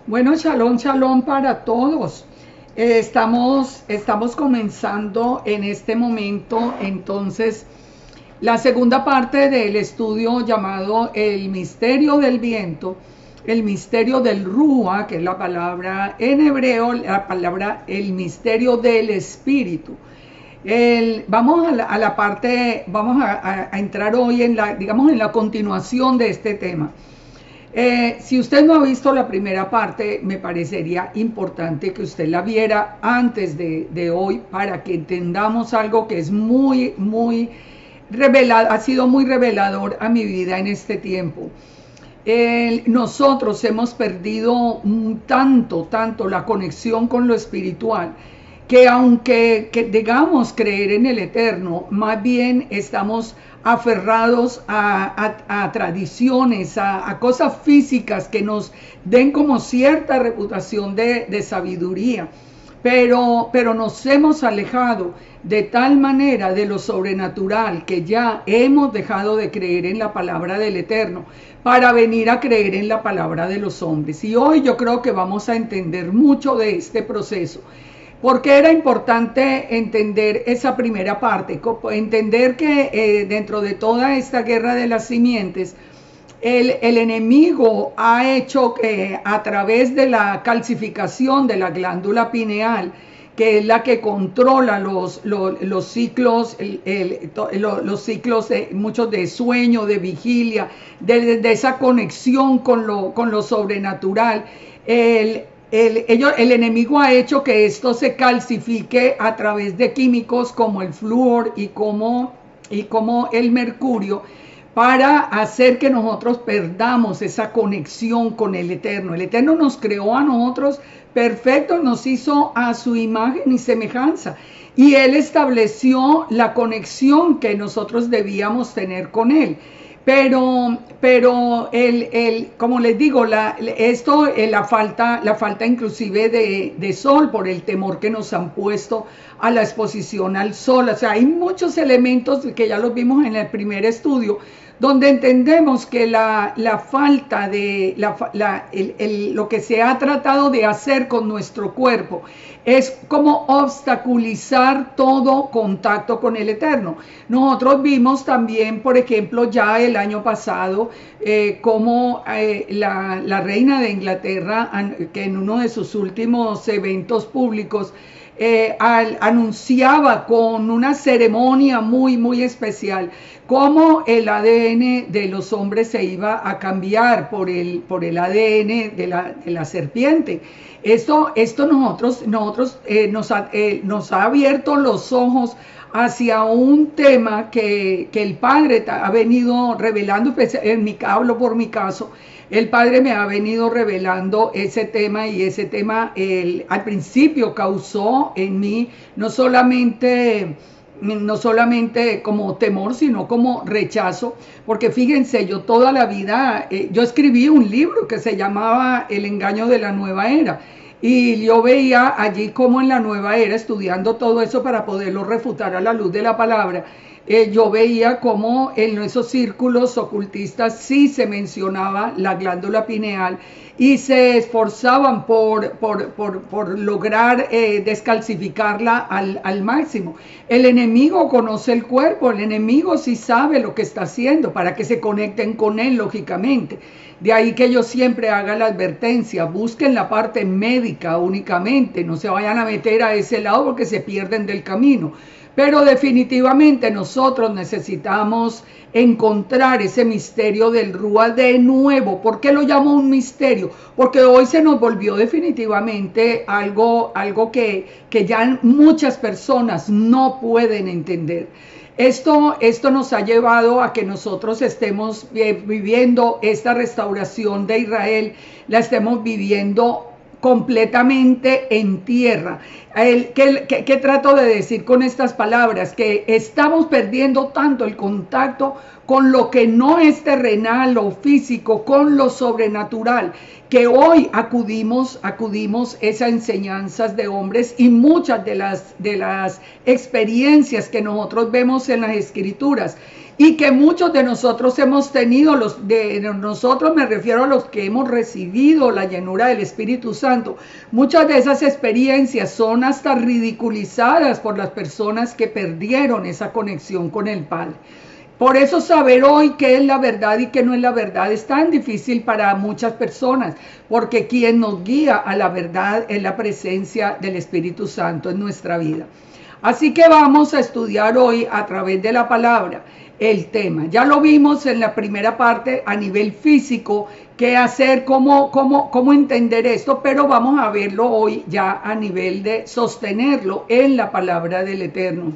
Bueno, shalom, shalom para todos. Estamos comenzando en este momento, entonces, la segunda parte del estudio llamado El misterio del viento, el misterio del Rúa, que es la palabra en hebreo, la palabra el misterio del espíritu. Vamos a la parte, vamos a entrar hoy en la, digamos, en la continuación de este tema. Si usted no ha visto la primera parte, me parecería importante que usted la viera antes de hoy para que entendamos algo que es muy revelado, ha sido muy revelador a mi vida en este tiempo. Nosotros hemos perdido tanto la conexión con lo espiritual, que aunque digamos creer en el eterno, más bien estamos aferrados a tradiciones, a cosas físicas que nos den como cierta reputación de sabiduría. Pero nos hemos alejado de tal manera de lo sobrenatural que ya hemos dejado de creer en la palabra del Eterno para venir a creer en la palabra de los hombres. Y hoy yo creo que vamos a entender mucho de este proceso. Porque era importante entender esa primera parte, entender que dentro de toda esta guerra de las simientes, el enemigo ha hecho que a través de la calcificación de la glándula pineal, que es la que controla los ciclos, los ciclos muchos de sueño, de vigilia, de esa conexión con lo sobrenatural, el enemigo ha hecho que esto se calcifique a través de químicos como el flúor y como el mercurio, para hacer que nosotros perdamos esa conexión con el Eterno. El Eterno nos creó a nosotros perfectos, nos hizo a su imagen y semejanza, y Él estableció la conexión que nosotros debíamos tener con Él. Pero como les digo, la falta inclusive de sol, por el temor que nos han puesto a la exposición al sol. O sea, hay muchos elementos que ya los vimos en el primer estudio, donde entendemos que la falta de lo que se ha tratado de hacer con nuestro cuerpo es como obstaculizar todo contacto con el Eterno. Nosotros vimos también, por ejemplo, ya el año pasado, como la reina de Inglaterra, que en uno de sus últimos eventos públicos, anunciaba con una ceremonia muy especial cómo el ADN de los hombres se iba a cambiar por el ADN de la serpiente. Esto nos ha abierto los ojos hacia un tema que el Padre ha venido revelando. Hablo por mi caso. El Padre me ha venido revelando ese tema, y ese tema al principio causó en mí no solamente como temor, sino como rechazo, porque fíjense, yo toda la vida, yo escribí un libro que se llamaba El engaño de la nueva era, y yo veía allí como en la nueva era, estudiando todo eso para poderlo refutar a la luz de la palabra, yo veía como en esos círculos ocultistas sí se mencionaba la glándula pineal, y se esforzaban por lograr descalcificarla al máximo. El enemigo conoce el cuerpo, el enemigo sí sabe lo que está haciendo para que se conecten con él, lógicamente. De ahí que yo siempre haga la advertencia: busquen la parte médica únicamente, no se vayan a meter a ese lado porque se pierden del camino. Pero definitivamente nosotros necesitamos encontrar ese misterio del Rúa de nuevo. ¿Por qué lo llamo un misterio? Porque hoy se nos volvió definitivamente algo que ya muchas personas no pueden entender. Esto nos ha llevado a que nosotros estemos viviendo esta restauración de Israel, la estemos viviendo completamente en tierra. ¿Qué trato de decir con estas palabras? Que estamos perdiendo tanto el contacto con lo que no es terrenal o físico, con lo sobrenatural, que hoy acudimos esas enseñanzas de hombres, y muchas de las experiencias que nosotros vemos en las escrituras y que muchos de nosotros hemos tenido, nosotros me refiero a los que hemos recibido la llenura del Espíritu Santo. Muchas de esas experiencias son hasta ridiculizadas por las personas que perdieron esa conexión con el Padre. Por eso saber hoy qué es la verdad y qué no es la verdad es tan difícil para muchas personas, porque quien nos guía a la verdad es la presencia del Espíritu Santo en nuestra vida. Así que vamos a estudiar hoy a través de la palabra el tema. Ya lo vimos en la primera parte a nivel físico, qué hacer, cómo entender esto, pero vamos a verlo hoy ya a nivel de sostenerlo en la palabra del Eterno.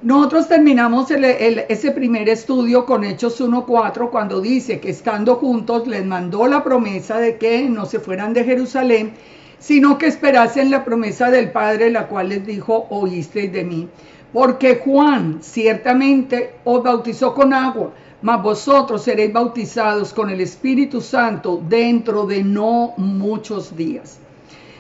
Nosotros terminamos ese primer estudio con Hechos 1:4 cuando dice que estando juntos les mandó la promesa de que no se fueran de Jerusalén, sino que esperasen la promesa del Padre, la cual les dijo, oísteis de mí. Porque Juan ciertamente os bautizó con agua, mas vosotros seréis bautizados con el Espíritu Santo dentro de no muchos días.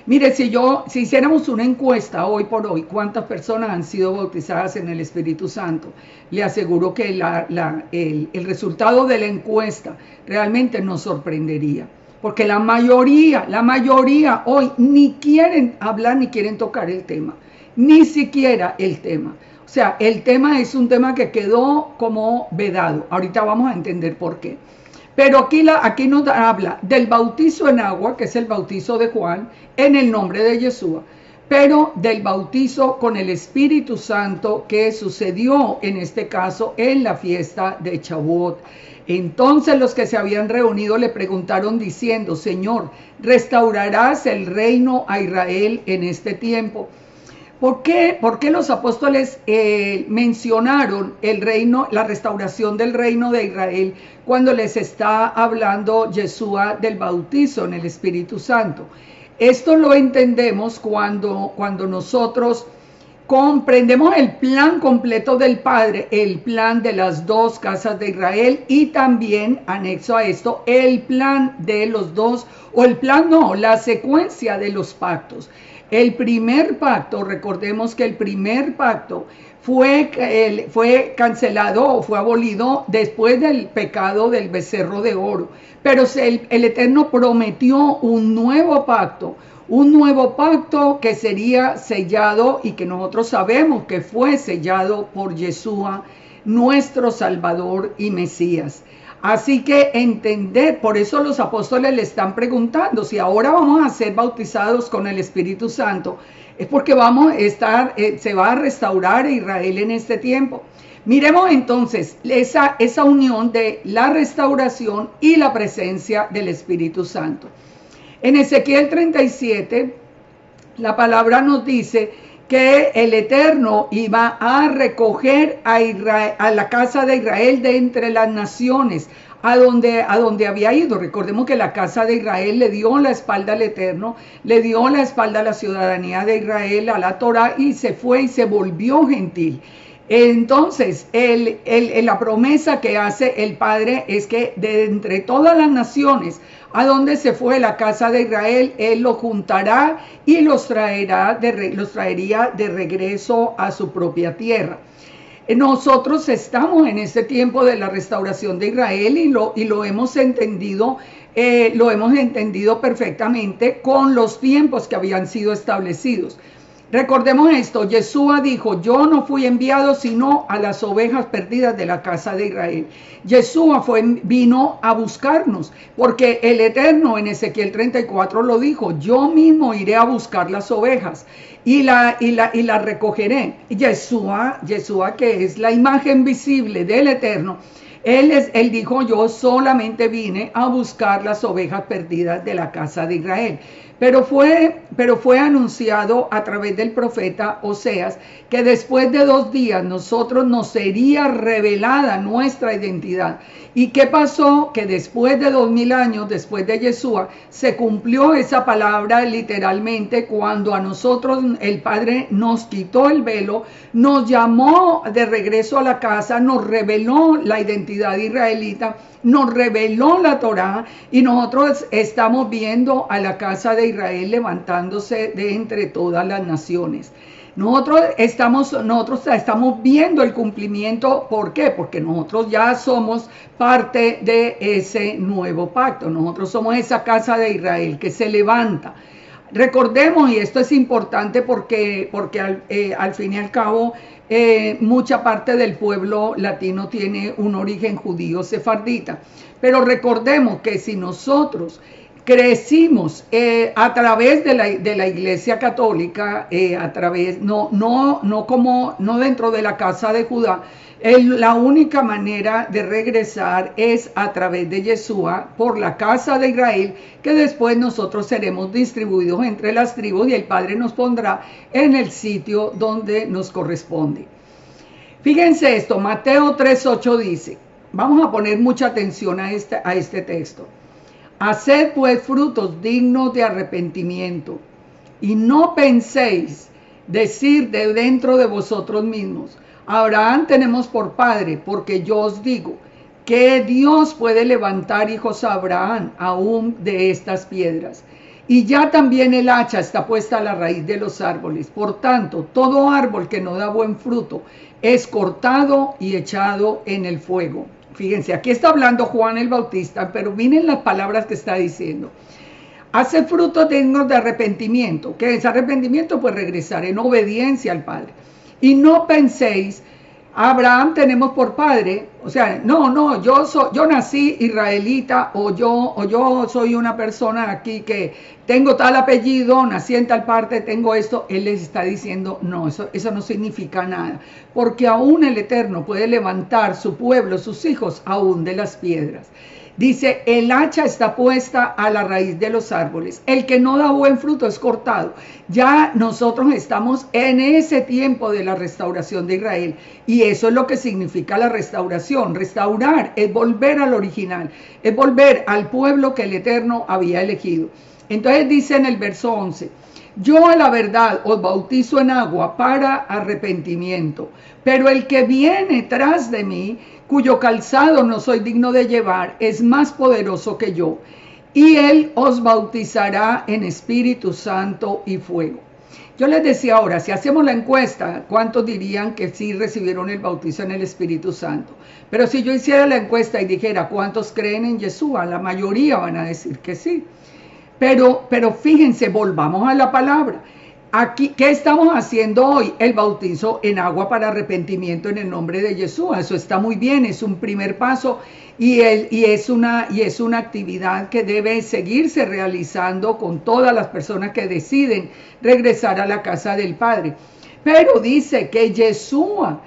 Mire, si hiciéramos una encuesta hoy por hoy, ¿cuántas personas han sido bautizadas en el Espíritu Santo? Le aseguro que el resultado de la encuesta realmente nos sorprendería. Porque la mayoría hoy ni quieren hablar ni quieren tocar el tema. Ni siquiera el tema. O sea, el tema es un tema que quedó como vedado. Ahorita vamos a entender por qué. Pero aquí nos habla del bautizo en agua, que es el bautizo de Juan, en el nombre de Yeshua, pero del bautizo con el Espíritu Santo que sucedió en este caso en la fiesta de Shavuot. Entonces los que se habían reunido le preguntaron diciendo, Señor, ¿restaurarás el reino a Israel en este tiempo? ¿Por qué los apóstoles mencionaron el reino, la restauración del reino de Israel cuando les está hablando Yeshua del bautizo en el Espíritu Santo? Esto lo entendemos cuando nosotros comprendemos el plan completo del Padre, el plan de las dos casas de Israel y también, anexo a esto, el plan de los dos, o el plan no, la secuencia de los pactos. El primer pacto, recordemos que el primer pacto fue cancelado o fue abolido después del pecado del becerro de oro. Pero el Eterno prometió un nuevo pacto que sería sellado y que nosotros sabemos que fue sellado por Yeshua, nuestro Salvador y Mesías. Así que entender, por eso los apóstoles le están preguntando si ahora vamos a ser bautizados con el Espíritu Santo, es porque se va a restaurar a Israel en este tiempo. Miremos entonces esa unión de la restauración y la presencia del Espíritu Santo. En Ezequiel 37, la palabra nos dice que el Eterno iba a recoger a la casa de Israel de entre las naciones, a donde había ido. Recordemos que la casa de Israel le dio la espalda al Eterno, le dio la espalda a la ciudadanía de Israel, a la Torá, y se fue y se volvió gentil. Entonces, la promesa que hace el Padre es que de entre todas las naciones a donde se fue la casa de Israel, Él los juntará y los traería de regreso a su propia tierra. Nosotros estamos en este tiempo de la restauración de Israel y lo hemos entendido perfectamente con los tiempos que habían sido establecidos. Recordemos esto, Yeshua dijo, yo no fui enviado sino a las ovejas perdidas de la casa de Israel. Yeshua vino a buscarnos, porque el Eterno en Ezequiel 34 lo dijo, yo mismo iré a buscar las ovejas y la recogeré. Yeshua, que es la imagen visible del Eterno, él dijo, yo solamente vine a buscar las ovejas perdidas de la casa de Israel. Pero fue anunciado a través del profeta Oseas que después de 2 días nos sería revelada nuestra identidad. ¿Y qué pasó? Que después de 2000 años, después de Yeshua, se cumplió esa palabra literalmente cuando a nosotros el Padre nos quitó el velo, nos llamó de regreso a la casa, nos reveló la identidad israelita, nos reveló la Torá y nosotros estamos viendo a la casa de Israel levantándose de entre todas las naciones. Nosotros estamos viendo el cumplimiento. ¿Por qué? Porque nosotros ya somos parte de ese nuevo pacto. Nosotros somos esa casa de Israel que se levanta. Recordemos, y esto es importante porque al fin y al cabo, mucha parte del pueblo latino tiene un origen judío sefardita. Pero recordemos que si nosotros crecimos a través de la Iglesia Católica, no dentro de la casa de Judá, la única manera de regresar es a través de Yeshua por la casa de Israel, que después nosotros seremos distribuidos entre las tribus y el Padre nos pondrá en el sitio donde nos corresponde. Fíjense esto, Mateo 3:8 dice, vamos a poner mucha atención a este texto. Haced pues frutos dignos de arrepentimiento, y no penséis decir de dentro de vosotros mismos, Abraham tenemos por padre, porque yo os digo que Dios puede levantar hijos a Abraham aún de estas piedras. Y ya también el hacha está puesta a la raíz de los árboles. Por tanto, todo árbol que no da buen fruto es cortado y echado en el fuego. Fíjense, aquí está hablando Juan el Bautista, pero miren las palabras que está diciendo. Hace frutos dignos de arrepentimiento. ¿Qué es arrepentimiento? Pues regresar en obediencia al Padre. Y no penséis, Abraham tenemos por padre, o sea, yo nací israelita, o yo soy una persona aquí que tengo tal apellido, nací en tal parte, tengo esto. Él les está diciendo, no, eso no significa nada, porque aún el Eterno puede levantar su pueblo, sus hijos, aún de las piedras. Dice, el hacha está puesta a la raíz de los árboles. El que no da buen fruto es cortado. Ya nosotros estamos en ese tiempo de la restauración de Israel. Y eso es lo que significa la restauración. Restaurar es volver al original. Es volver al pueblo que el Eterno había elegido. Entonces dice en el verso 11, yo a la verdad os bautizo en agua para arrepentimiento. Pero el que viene tras de mí, cuyo calzado no soy digno de llevar, es más poderoso que yo, y él os bautizará en Espíritu Santo y fuego. Yo les decía ahora, si hacemos la encuesta, ¿cuántos dirían que sí recibieron el bautizo en el Espíritu Santo? Pero si yo hiciera la encuesta y dijera, ¿cuántos creen en Yeshua? La mayoría van a decir que sí. Pero fíjense, volvamos a la palabra. Aquí, ¿qué estamos haciendo hoy? El bautizo en agua para arrepentimiento en el nombre de Yeshua. Eso está muy bien, es un primer paso y es una actividad que debe seguirse realizando con todas las personas que deciden regresar a la casa del Padre. Pero dice que Yeshua,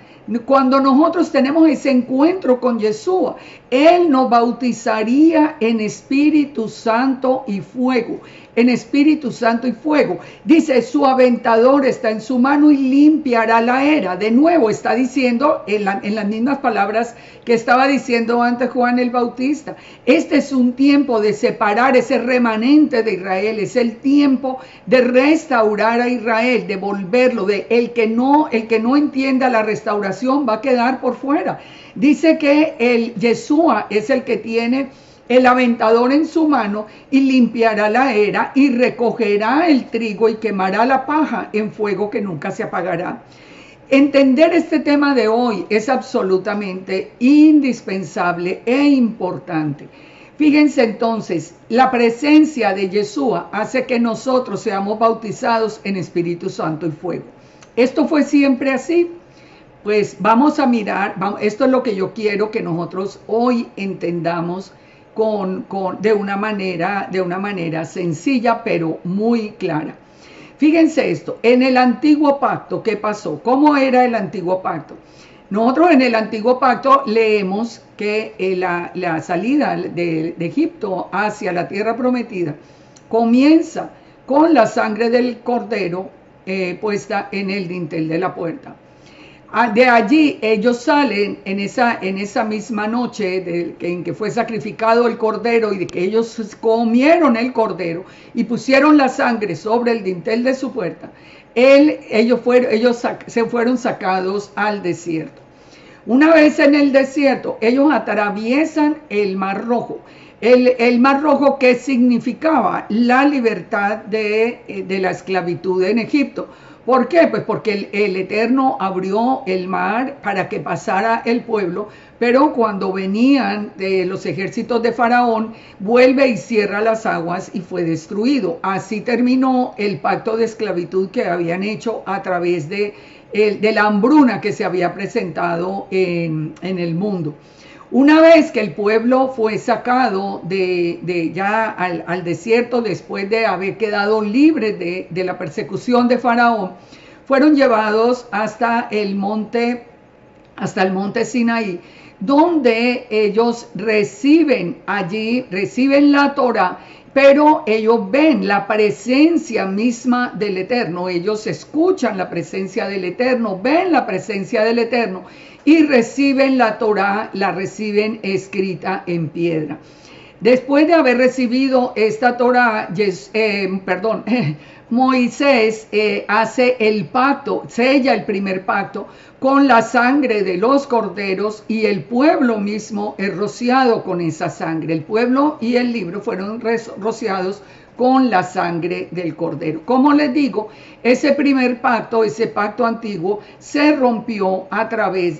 cuando nosotros tenemos ese encuentro con Yeshua, Él nos bautizaría en Espíritu Santo y fuego. En Espíritu Santo y fuego. Dice, su aventador está en su mano y limpiará la era. De nuevo está diciendo en las mismas palabras que estaba diciendo antes Juan el Bautista. Este es un tiempo de separar ese remanente de Israel. Es el tiempo de restaurar a Israel, de volverlo. El que no entienda la restauración va a quedar por fuera. Dice que el Yeshua es el que tiene el aventador en su mano y limpiará la era y recogerá el trigo y quemará la paja en fuego que nunca se apagará. Entender este tema de hoy es absolutamente indispensable e importante. Fíjense entonces, la presencia de Yeshua hace que nosotros seamos bautizados en Espíritu Santo y fuego. ¿Esto fue siempre así? Pues vamos a mirar, esto es lo que yo quiero que nosotros hoy entendamos de una manera sencilla, pero muy clara. Fíjense esto, en el antiguo pacto, ¿qué pasó? ¿Cómo era el antiguo pacto? Nosotros en el antiguo pacto leemos que la salida de Egipto hacia la tierra prometida comienza con la sangre del cordero puesta en el dintel de la puerta. De allí ellos salen en esa misma noche en que fue sacrificado el cordero y de que ellos comieron el cordero y pusieron la sangre sobre el dintel de su puerta. Ellos se fueron sacados al desierto. Una vez en el desierto, ellos atraviesan el Mar Rojo. El Mar Rojo, ¿qué significaba? La libertad de la esclavitud en Egipto. ¿Por qué? Pues porque el Eterno abrió el mar para que pasara el pueblo, pero cuando venían de los ejércitos de Faraón, vuelve y cierra las aguas y fue destruido. Así terminó el pacto de esclavitud que habían hecho a través de la hambruna que se había presentado en el mundo. Una vez que el pueblo fue sacado ya al desierto, después de haber quedado libre de la persecución de Faraón, fueron llevados hasta el monte Sinaí, donde ellos reciben la Torá, pero ellos ven la presencia misma del Eterno, ellos escuchan la presencia del Eterno, ven la presencia del Eterno y reciben la Torá, la reciben escrita en piedra. Después de haber recibido esta Torá, Moisés hace el pacto, sella el primer pacto con la sangre de los corderos, y el pueblo mismo es rociado con esa sangre. El pueblo y el libro fueron rociados con la sangre del cordero. Como les digo, ese primer pacto, ese pacto antiguo, se rompió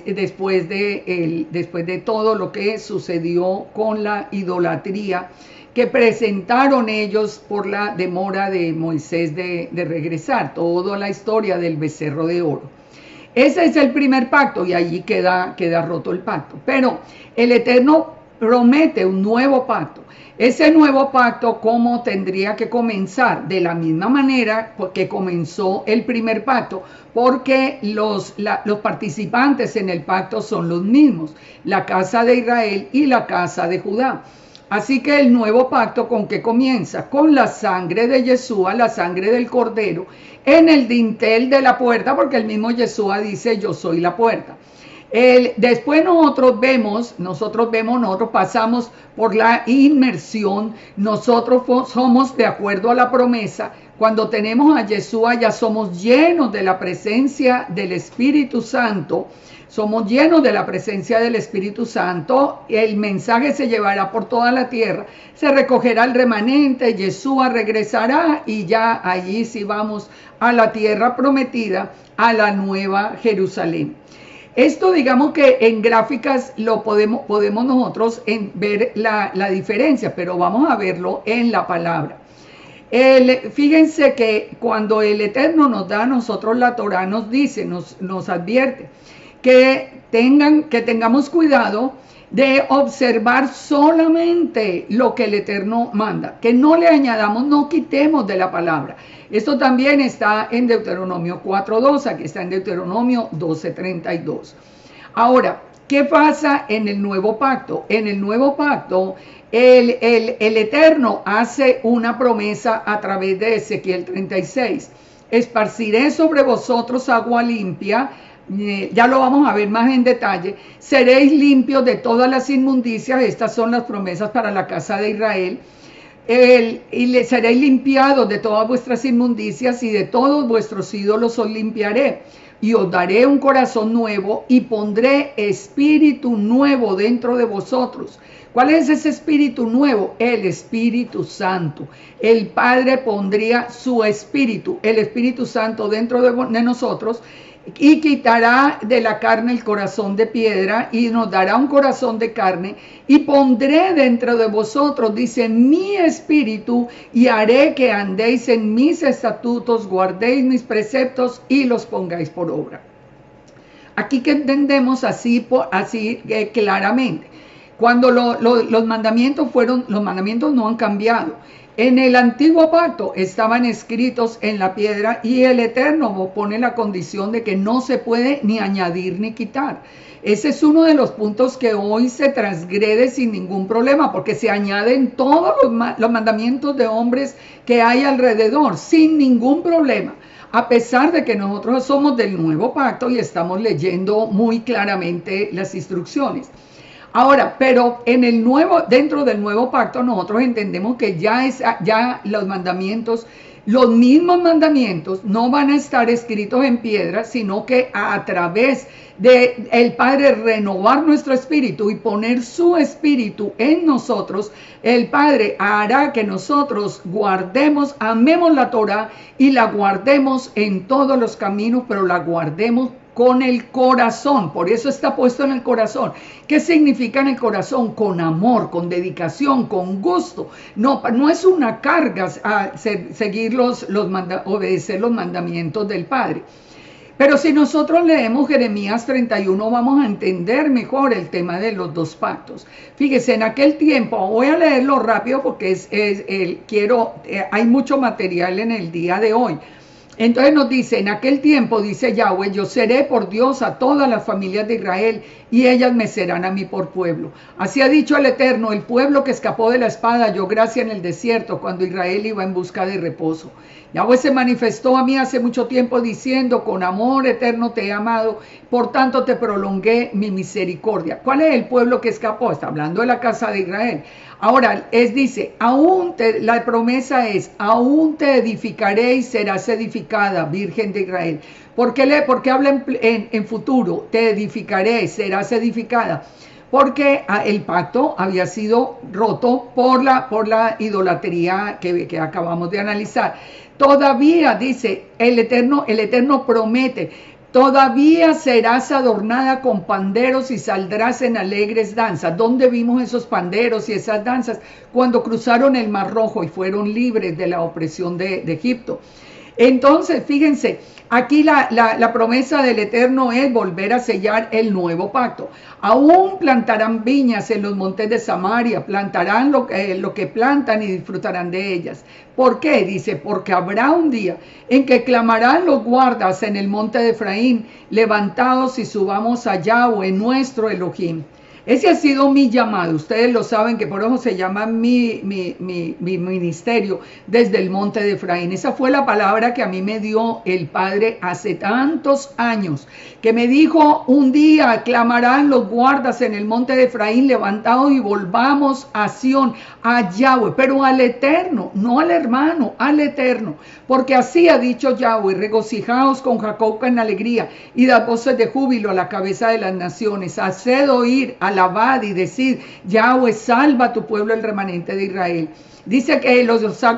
después de todo lo que sucedió con la idolatría que presentaron ellos por la demora de Moisés de regresar, toda la historia del becerro de oro. Ese es el primer pacto y allí queda roto el pacto. Pero el Eterno promete un nuevo pacto. Ese nuevo pacto, ¿cómo tendría que comenzar? De la misma manera que comenzó el primer pacto, porque los participantes en el pacto son los mismos, la casa de Israel y la casa de Judá. Así que el nuevo pacto, ¿con qué comienza? Con la sangre de Yeshua, la sangre del cordero, en el dintel de la puerta, porque el mismo Yeshua dice, yo soy la puerta. Después nosotros pasamos por la inmersión, nosotros somos de acuerdo a la promesa. Cuando tenemos a Yeshua ya somos llenos de la presencia del Espíritu Santo. Somos llenos de la presencia del Espíritu Santo. El mensaje se llevará por toda la tierra. Se recogerá el remanente. Yeshua regresará y ya allí sí vamos a la tierra prometida, a la nueva Jerusalén. Esto, digamos que en gráficas lo podemos nosotros ver la diferencia, pero vamos a verlo en la palabra. Fíjense que cuando el Eterno nos da a nosotros la Torá, nos dice, nos advierte que tengamos cuidado de observar solamente lo que el Eterno manda, que no le añadamos, no quitemos de la palabra. Esto también está en Deuteronomio 4.2, aquí está en Deuteronomio 12.32. Ahora, ¿qué pasa en el nuevo pacto? En el nuevo pacto, el Eterno hace una promesa a través de Ezequiel 36. Esparciré sobre vosotros agua limpia. Ya lo vamos a ver más en detalle. Seréis limpios de todas las inmundicias. Estas son las promesas para la casa de Israel. Y seréis limpiados de todas vuestras inmundicias, y de todos vuestros ídolos os limpiaré. Y os daré un corazón nuevo y pondré espíritu nuevo dentro de vosotros. ¿Cuál es ese espíritu nuevo? El Espíritu Santo. El Padre pondría su espíritu, el Espíritu Santo dentro de nosotros, y quitará de la carne el corazón de piedra y nos dará un corazón de carne, y pondré dentro de vosotros, dice, mi espíritu, y haré que andéis en mis estatutos, guardéis mis preceptos y los pongáis por obra. Aquí que entendemos así claramente. Cuando los mandamientos no han cambiado. En el antiguo pacto estaban escritos en la piedra, y el Eterno pone la condición de que no se puede ni añadir ni quitar. Ese es uno de los puntos que hoy se transgrede sin ningún problema, porque se añaden todos los mandamientos de hombres que hay alrededor sin ningún problema, a pesar de que nosotros somos del nuevo pacto y estamos leyendo muy claramente las instrucciones. Ahora, pero dentro del nuevo pacto nosotros entendemos que ya los mandamientos Los mismos mandamientos no van a estar escritos en piedra, sino que a través de el Padre renovar nuestro espíritu y poner su espíritu en nosotros, el Padre hará que nosotros guardemos, amemos la Torah y la guardemos en todos los caminos, pero la guardemos con el corazón. Por eso está puesto en el corazón. ¿Qué significa en el corazón? Con amor, con dedicación, con gusto. No es una carga seguir obedecer los mandamientos del Padre. Pero si nosotros leemos Jeremías 31, vamos a entender mejor el tema de los dos pactos. Fíjese, en aquel tiempo, voy a leerlo rápido porque hay mucho material en el día de hoy. Entonces nos dice, en aquel tiempo, dice Yahweh, yo seré por Dios a todas las familias de Israel y ellas me serán a mí por pueblo. Así ha dicho el Eterno, el pueblo que escapó de la espada halló gracia en el desierto cuando Israel iba en busca de reposo. Yahweh se manifestó a mí hace mucho tiempo diciendo, con amor eterno te he amado, por tanto te prolongué mi misericordia. ¿Cuál es el pueblo que escapó? Está hablando de la casa de Israel. Ahora, dice, la promesa es, aún te edificaré y serás edificada, Virgen de Israel. ¿Por qué habla en futuro? Te edificaré, serás edificada. Porque el pacto había sido roto por la idolatría que acabamos de analizar. Todavía, dice, el Eterno promete, todavía serás adornada con panderos y saldrás en alegres danzas. ¿Dónde vimos esos panderos y esas danzas? Cuando cruzaron el Mar Rojo y fueron libres de la opresión de Egipto. Entonces, fíjense, aquí la promesa del Eterno es volver a sellar el nuevo pacto. Aún plantarán viñas en los montes de Samaria, plantarán lo que plantan y disfrutarán de ellas. ¿Por qué? Dice, porque habrá un día en que clamarán los guardas en el monte de Efraín, levantados y subamos a Yahweh, nuestro Elohim. Ese ha sido mi llamado. Ustedes lo saben que por eso se llama mi ministerio desde el monte de Efraín. Esa fue la palabra que a mí me dio el Padre hace tantos años, que me dijo un día, clamarán los guardas en el monte de Efraín levantados y volvamos a Sión, a Yahweh, pero al Eterno, no al hermano, al Eterno. Porque así ha dicho Yahweh, regocijaos con Jacob en alegría y dad voces de júbilo a la cabeza de las naciones. Haced oír, alabad y decid, Yahweh, salva a tu pueblo, el remanente de Israel. Dice que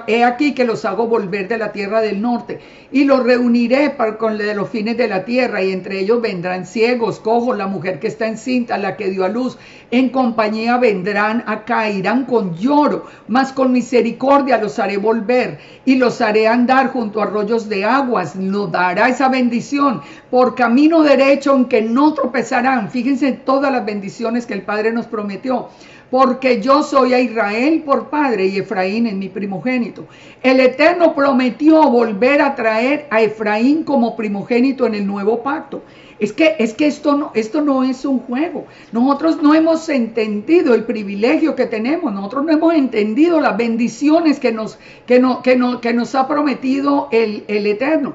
he aquí que los hago volver de la tierra del norte y los reuniré de los fines de la tierra, y entre ellos vendrán ciegos, cojos, la mujer que está encinta, la que dio a luz, en compañía vendrán acá, irán con lloro, mas con misericordia los haré volver y los haré andar junto a arroyos de aguas. Nos dará esa bendición por camino derecho en que no tropezarán. Fíjense en todas las bendiciones que el Padre nos prometió. Porque yo soy a Israel por padre y Efraín es mi primogénito. El Eterno prometió volver a traer a Efraín como primogénito en el nuevo pacto. Es que esto no es un juego. Nosotros no hemos entendido el privilegio que tenemos. Nosotros no hemos entendido las bendiciones que nos ha prometido el Eterno.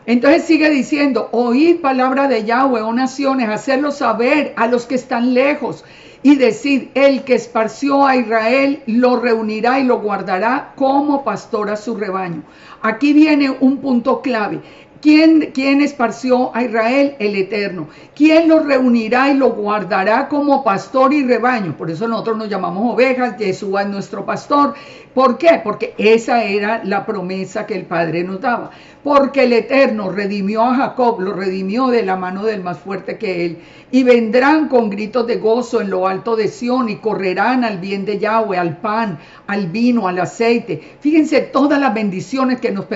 Entonces sigue diciendo, oíd palabra de Yahweh, oh naciones, hacerlo saber a los que están lejos. Y decid, el que esparció a Israel lo reunirá y lo guardará como pastor a su rebaño. Aquí viene un punto clave. ¿Quién esparció a Israel? El Eterno. ¿Quién lo reunirá y lo guardará como pastor y rebaño? Por eso nosotros nos llamamos ovejas, Yeshua es nuestro pastor. ¿Por qué? Porque esa era la promesa que el Padre nos daba. Porque el Eterno redimió a Jacob, lo redimió de la mano del más fuerte que él. Y vendrán con gritos de gozo en lo alto de Sión y correrán al bien de Yahweh, al pan, al vino, al aceite. Fíjense todas las bendiciones que nos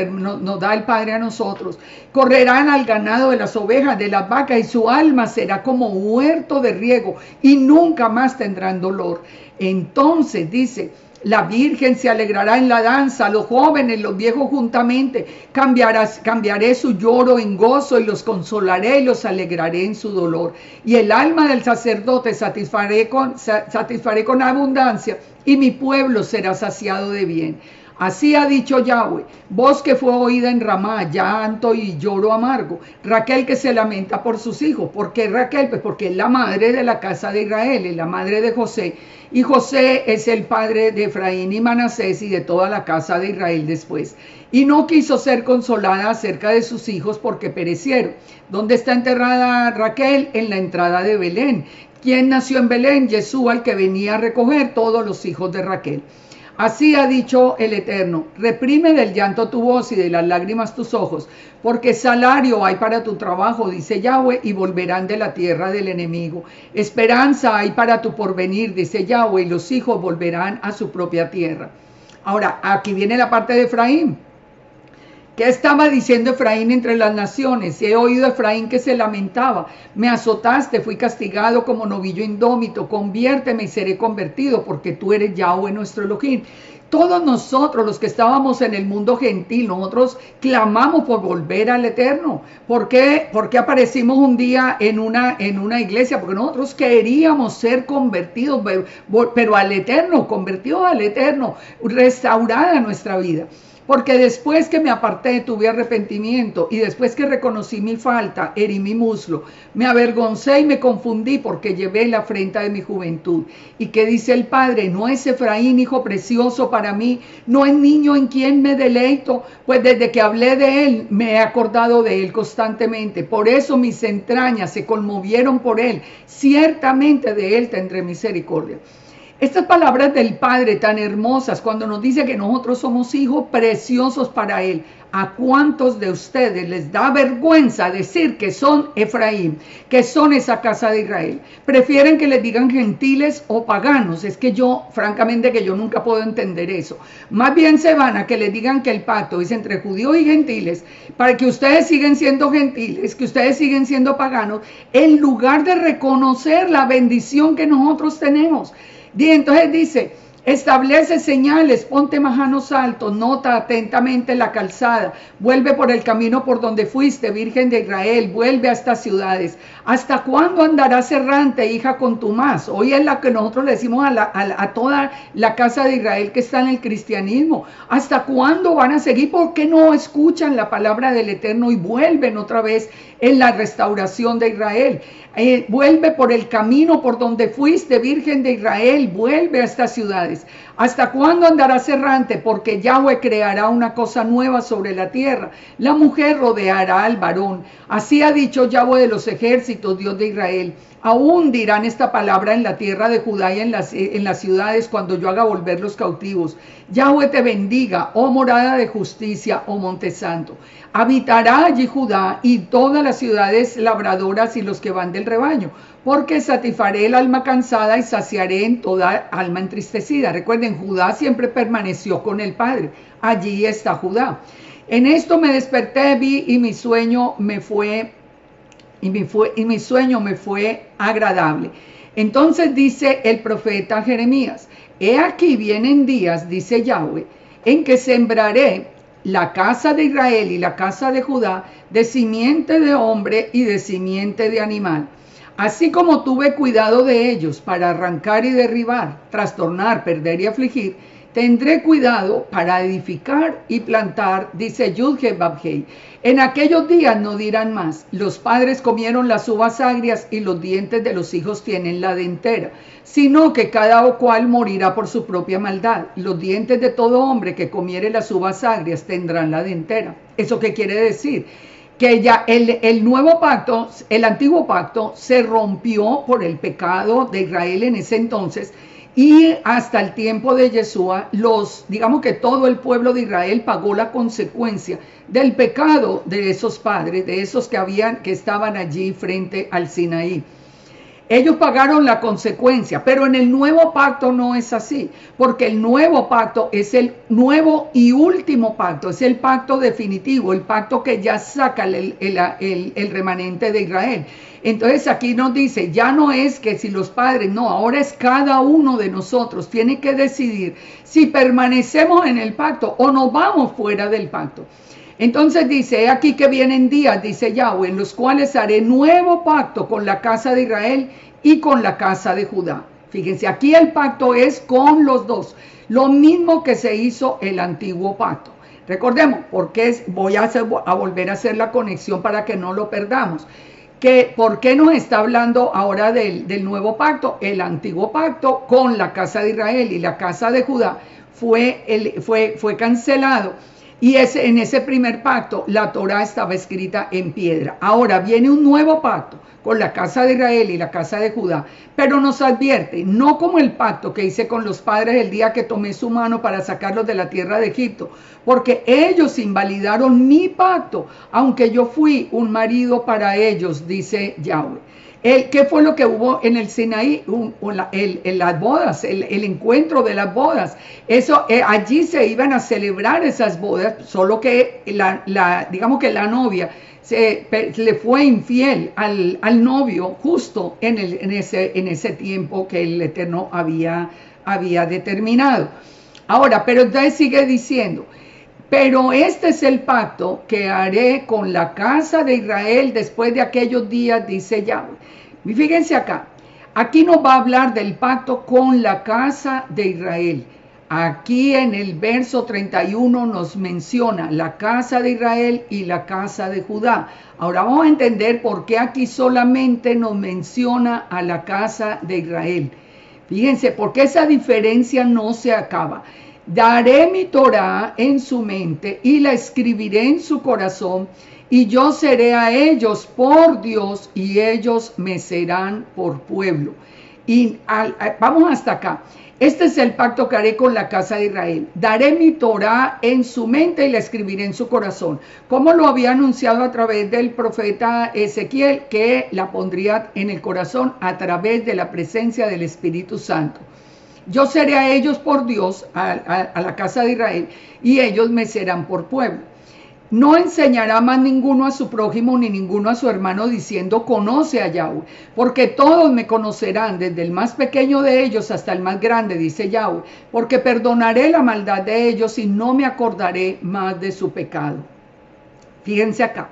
da el Padre a nosotros. Correrán al ganado de las ovejas, de las vacas, y su alma será como huerto de riego y nunca más tendrán dolor. Entonces dice, la virgen se alegrará en la danza, los jóvenes, los viejos juntamente. Cambiaré su lloro en gozo y los consolaré y los alegraré en su dolor. Y el alma del sacerdote satisfaré con abundancia y mi pueblo será saciado de bien. Así ha dicho Yahweh, voz que fue oída en Ramá, llanto y lloro amargo. Raquel que se lamenta por sus hijos. ¿Por qué Raquel? Pues porque es la madre de la casa de Israel, es la madre de José. Y José es el padre de Efraín y Manasés y de toda la casa de Israel después. Y no quiso ser consolada acerca de sus hijos porque perecieron. ¿Dónde está enterrada Raquel? En la entrada de Belén. ¿Quién nació en Belén? Yeshua, el que venía a recoger todos los hijos de Raquel. Así ha dicho el Eterno, reprime del llanto tu voz y de las lágrimas tus ojos, porque salario hay para tu trabajo, dice Yahweh, y volverán de la tierra del enemigo. Esperanza hay para tu porvenir, dice Yahweh, y los hijos volverán a su propia tierra. Ahora, aquí viene la parte de Efraín. ¿Qué estaba diciendo Efraín entre las naciones? He oído a Efraín que se lamentaba. Me azotaste, fui castigado como novillo indómito. Conviérteme y seré convertido, porque tú eres Yahweh nuestro Elohim. Todos nosotros, los que estábamos en el mundo gentil, nosotros clamamos por volver al Eterno. ¿Por qué? Porque aparecimos un día en una iglesia, porque nosotros queríamos ser convertidos, pero al Eterno, convertidos al Eterno, restaurada nuestra vida. Porque después que me aparté tuve arrepentimiento y después que reconocí mi falta, herí mi muslo. Me avergoncé y me confundí porque llevé la afrenta de mi juventud. ¿Y qué dice el Padre? ¿No es Efraín hijo precioso para mí? ¿No es niño en quien me deleito? Pues desde que hablé de él me he acordado de él constantemente. Por eso mis entrañas se conmovieron por él. Ciertamente de él tendré misericordia. Estas palabras del Padre tan hermosas cuando nos dice que nosotros somos hijos preciosos para Él. ¿A cuántos de ustedes les da vergüenza decir que son Efraín, que son esa casa de Israel? Prefieren que les digan gentiles o paganos. Es que yo, francamente, que yo nunca puedo entender eso. Más bien se van a que les digan que el pacto es entre judíos y gentiles, para que ustedes siguen siendo gentiles, que ustedes siguen siendo paganos, en lugar de reconocer la bendición que nosotros tenemos. Y entonces dice, establece señales, ponte majanos altos, nota atentamente la calzada, vuelve por el camino por donde fuiste, Virgen de Israel, vuelve a estas ciudades. ¿Hasta cuándo andarás errante, hija contumaz? Hoy es la que nosotros le decimos a toda la casa de Israel que está en el cristianismo. ¿Hasta cuándo van a seguir? ¿Por qué no escuchan la palabra del Eterno y vuelven otra vez en la restauración de Israel? Vuelve por el camino por donde fuiste, Virgen de Israel, vuelve a estas ciudades. ¿Hasta cuándo andarás errante? Porque Yahweh creará una cosa nueva sobre la tierra. La mujer rodeará al varón. Así ha dicho Yahweh de los ejércitos, Dios de Israel. Aún dirán esta palabra en la tierra de Judá y en las ciudades cuando yo haga volver los cautivos. Yahweh te bendiga, oh morada de justicia, oh monte santo. Habitará allí Judá y todas las ciudades labradoras y los que van del rebaño, porque satisfaré el alma cansada y saciaré en toda alma entristecida. Recuerden, Judá siempre permaneció con el Padre. Allí está Judá. En esto me desperté, vi y mi sueño me fue agradable. Entonces dice el profeta Jeremías, he aquí vienen días, dice Yahweh, en que sembraré la casa de Israel y la casa de Judá de simiente de hombre y de simiente de animal. Así como tuve cuidado de ellos para arrancar y derribar, trastornar, perder y afligir, tendré cuidado para edificar y plantar, dice Yud-He-Vab-Hei. En aquellos días no dirán más, los padres comieron las uvas agrias y los dientes de los hijos tienen la dentera, sino que cada cual morirá por su propia maldad. Los dientes de todo hombre que comiere las uvas agrias tendrán la dentera. ¿Eso qué quiere decir? Que ya el nuevo pacto, el antiguo pacto se rompió por el pecado de Israel en ese entonces, y hasta el tiempo de Yeshua, digamos que todo el pueblo de Israel pagó la consecuencia del pecado de esos padres, de esos que estaban allí frente al Sinaí. Ellos pagaron la consecuencia, pero en el nuevo pacto no es así, porque el nuevo pacto es el nuevo y último pacto, es el pacto definitivo, el pacto que ya saca el remanente de Israel. Entonces aquí nos dice, ya no es que si los padres, no, ahora es cada uno de nosotros, tiene que decidir si permanecemos en el pacto o nos vamos fuera del pacto. Entonces dice, aquí que vienen días, dice Yahweh, en los cuales haré nuevo pacto con la casa de Israel y con la casa de Judá. Fíjense, aquí el pacto es con los dos, lo mismo que se hizo el antiguo pacto. Recordemos, porque voy a volver a hacer la conexión para que no lo perdamos. ¿Por qué nos está hablando ahora del nuevo pacto? El antiguo pacto con la casa de Israel y la casa de Judá fue cancelado. Y en ese primer pacto la Torá estaba escrita en piedra. Ahora viene un nuevo pacto con la casa de Israel y la casa de Judá, pero nos advierte, no como el pacto que hice con los padres el día que tomé su mano para sacarlos de la tierra de Egipto, porque ellos invalidaron mi pacto, aunque yo fui un marido para ellos, dice Yahweh. ¿Qué fue lo que hubo en el Sinaí? Las bodas, el encuentro de las bodas. Allí se iban a celebrar esas bodas, solo que digamos que la novia le fue infiel al novio justo en ese tiempo que el Eterno había determinado. Ahora, pero entonces sigue diciendo, pero este es el pacto que haré con la casa de Israel después de aquellos días, dice Yahweh. Y fíjense acá, aquí nos va a hablar del pacto con la casa de Israel. Aquí en el verso 31 nos menciona la casa de Israel y la casa de Judá. Ahora vamos a entender por qué aquí solamente nos menciona a la casa de Israel. Fíjense, porque esa diferencia no se acaba. Daré mi Torá en su mente y la escribiré en su corazón, y yo seré a ellos por Dios y ellos me serán por pueblo. Y vamos hasta acá. Este es el pacto que haré con la casa de Israel. Daré mi Torá en su mente y la escribiré en su corazón. Como lo había anunciado a través del profeta Ezequiel, que la pondría en el corazón a través de la presencia del Espíritu Santo. Yo seré a ellos por Dios, a la casa de Israel, y ellos me serán por pueblo. No enseñará más ninguno a su prójimo ni ninguno a su hermano diciendo conoce a Yahweh, porque todos me conocerán, desde el más pequeño de ellos hasta el más grande, dice Yahweh, porque perdonaré la maldad de ellos y no me acordaré más de su pecado. Fíjense acá.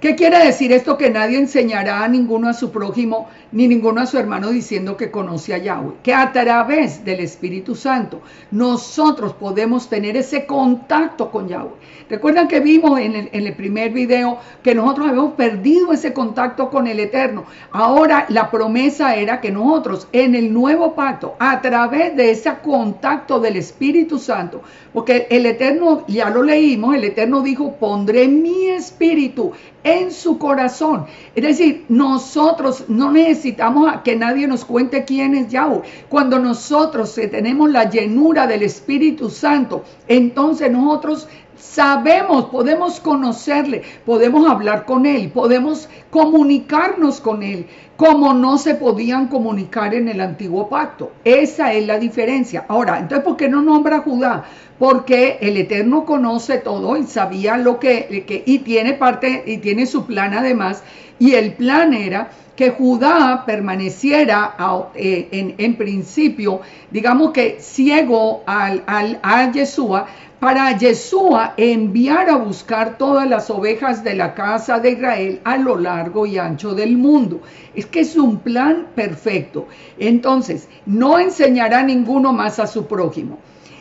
¿Qué quiere decir esto? Que nadie enseñará a ninguno a su prójimo ni ninguno a su hermano diciendo que conoce a Yahweh. Que a través del Espíritu Santo nosotros podemos tener ese contacto con Yahweh. Recuerdan que vimos en el primer video que nosotros habíamos perdido ese contacto con el Eterno. Ahora la promesa era que nosotros en el nuevo pacto, a través de ese contacto del Espíritu Santo, porque el Eterno, ya lo leímos, el Eterno dijo, pondré mi espíritu en su corazón. Es decir, nosotros no necesitamos a que nadie nos cuente quién es Yahweh. Cuando nosotros tenemos la llenura del Espíritu Santo, entonces nosotros sabemos, podemos conocerle, podemos hablar con él, podemos comunicarnos con él, como no se podían comunicar en el antiguo pacto. Esa es la diferencia. Ahora, entonces, ¿por qué no nombra a Judá? Porque el Eterno conoce todo y sabía lo y tiene parte, y tiene su plan además, y el plan era que Judá permaneciera en principio, digamos que ciego a Yeshua, para Yeshua enviar a buscar todas las ovejas de la casa de Israel a lo largo y ancho del mundo. Es que es un plan perfecto. Entonces, no enseñará ninguno más a su prójimo.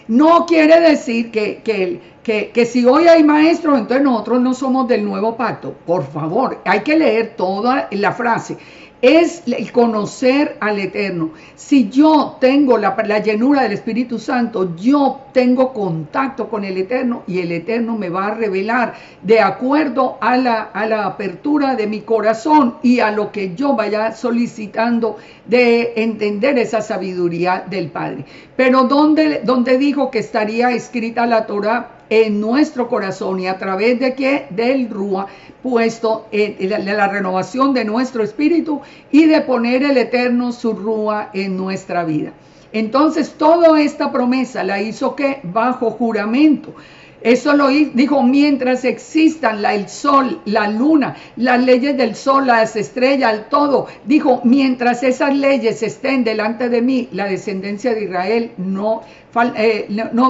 No quiere decir que si hoy hay maestros, entonces nosotros no somos del nuevo pacto. Por favor, hay que leer toda la frase. Es el conocer al Eterno. Si yo tengo la llenura del Espíritu Santo, yo tengo contacto con el Eterno y el Eterno me va a revelar de acuerdo a la apertura de mi corazón y a lo que yo vaya solicitando de entender esa sabiduría del Padre. Pero ¿dónde dijo que estaría escrita la Torá? En nuestro corazón, y a través de qué? Del Rúa, puesto en la renovación de nuestro espíritu y de poner el Eterno su Rúa en nuestra vida. Entonces toda esta promesa la hizo ¿qué? Bajo juramento. Eso lo dijo mientras existan el sol, la luna, las leyes del sol, las estrellas, el todo. Dijo, mientras esas leyes estén delante de mí, la descendencia de Israel no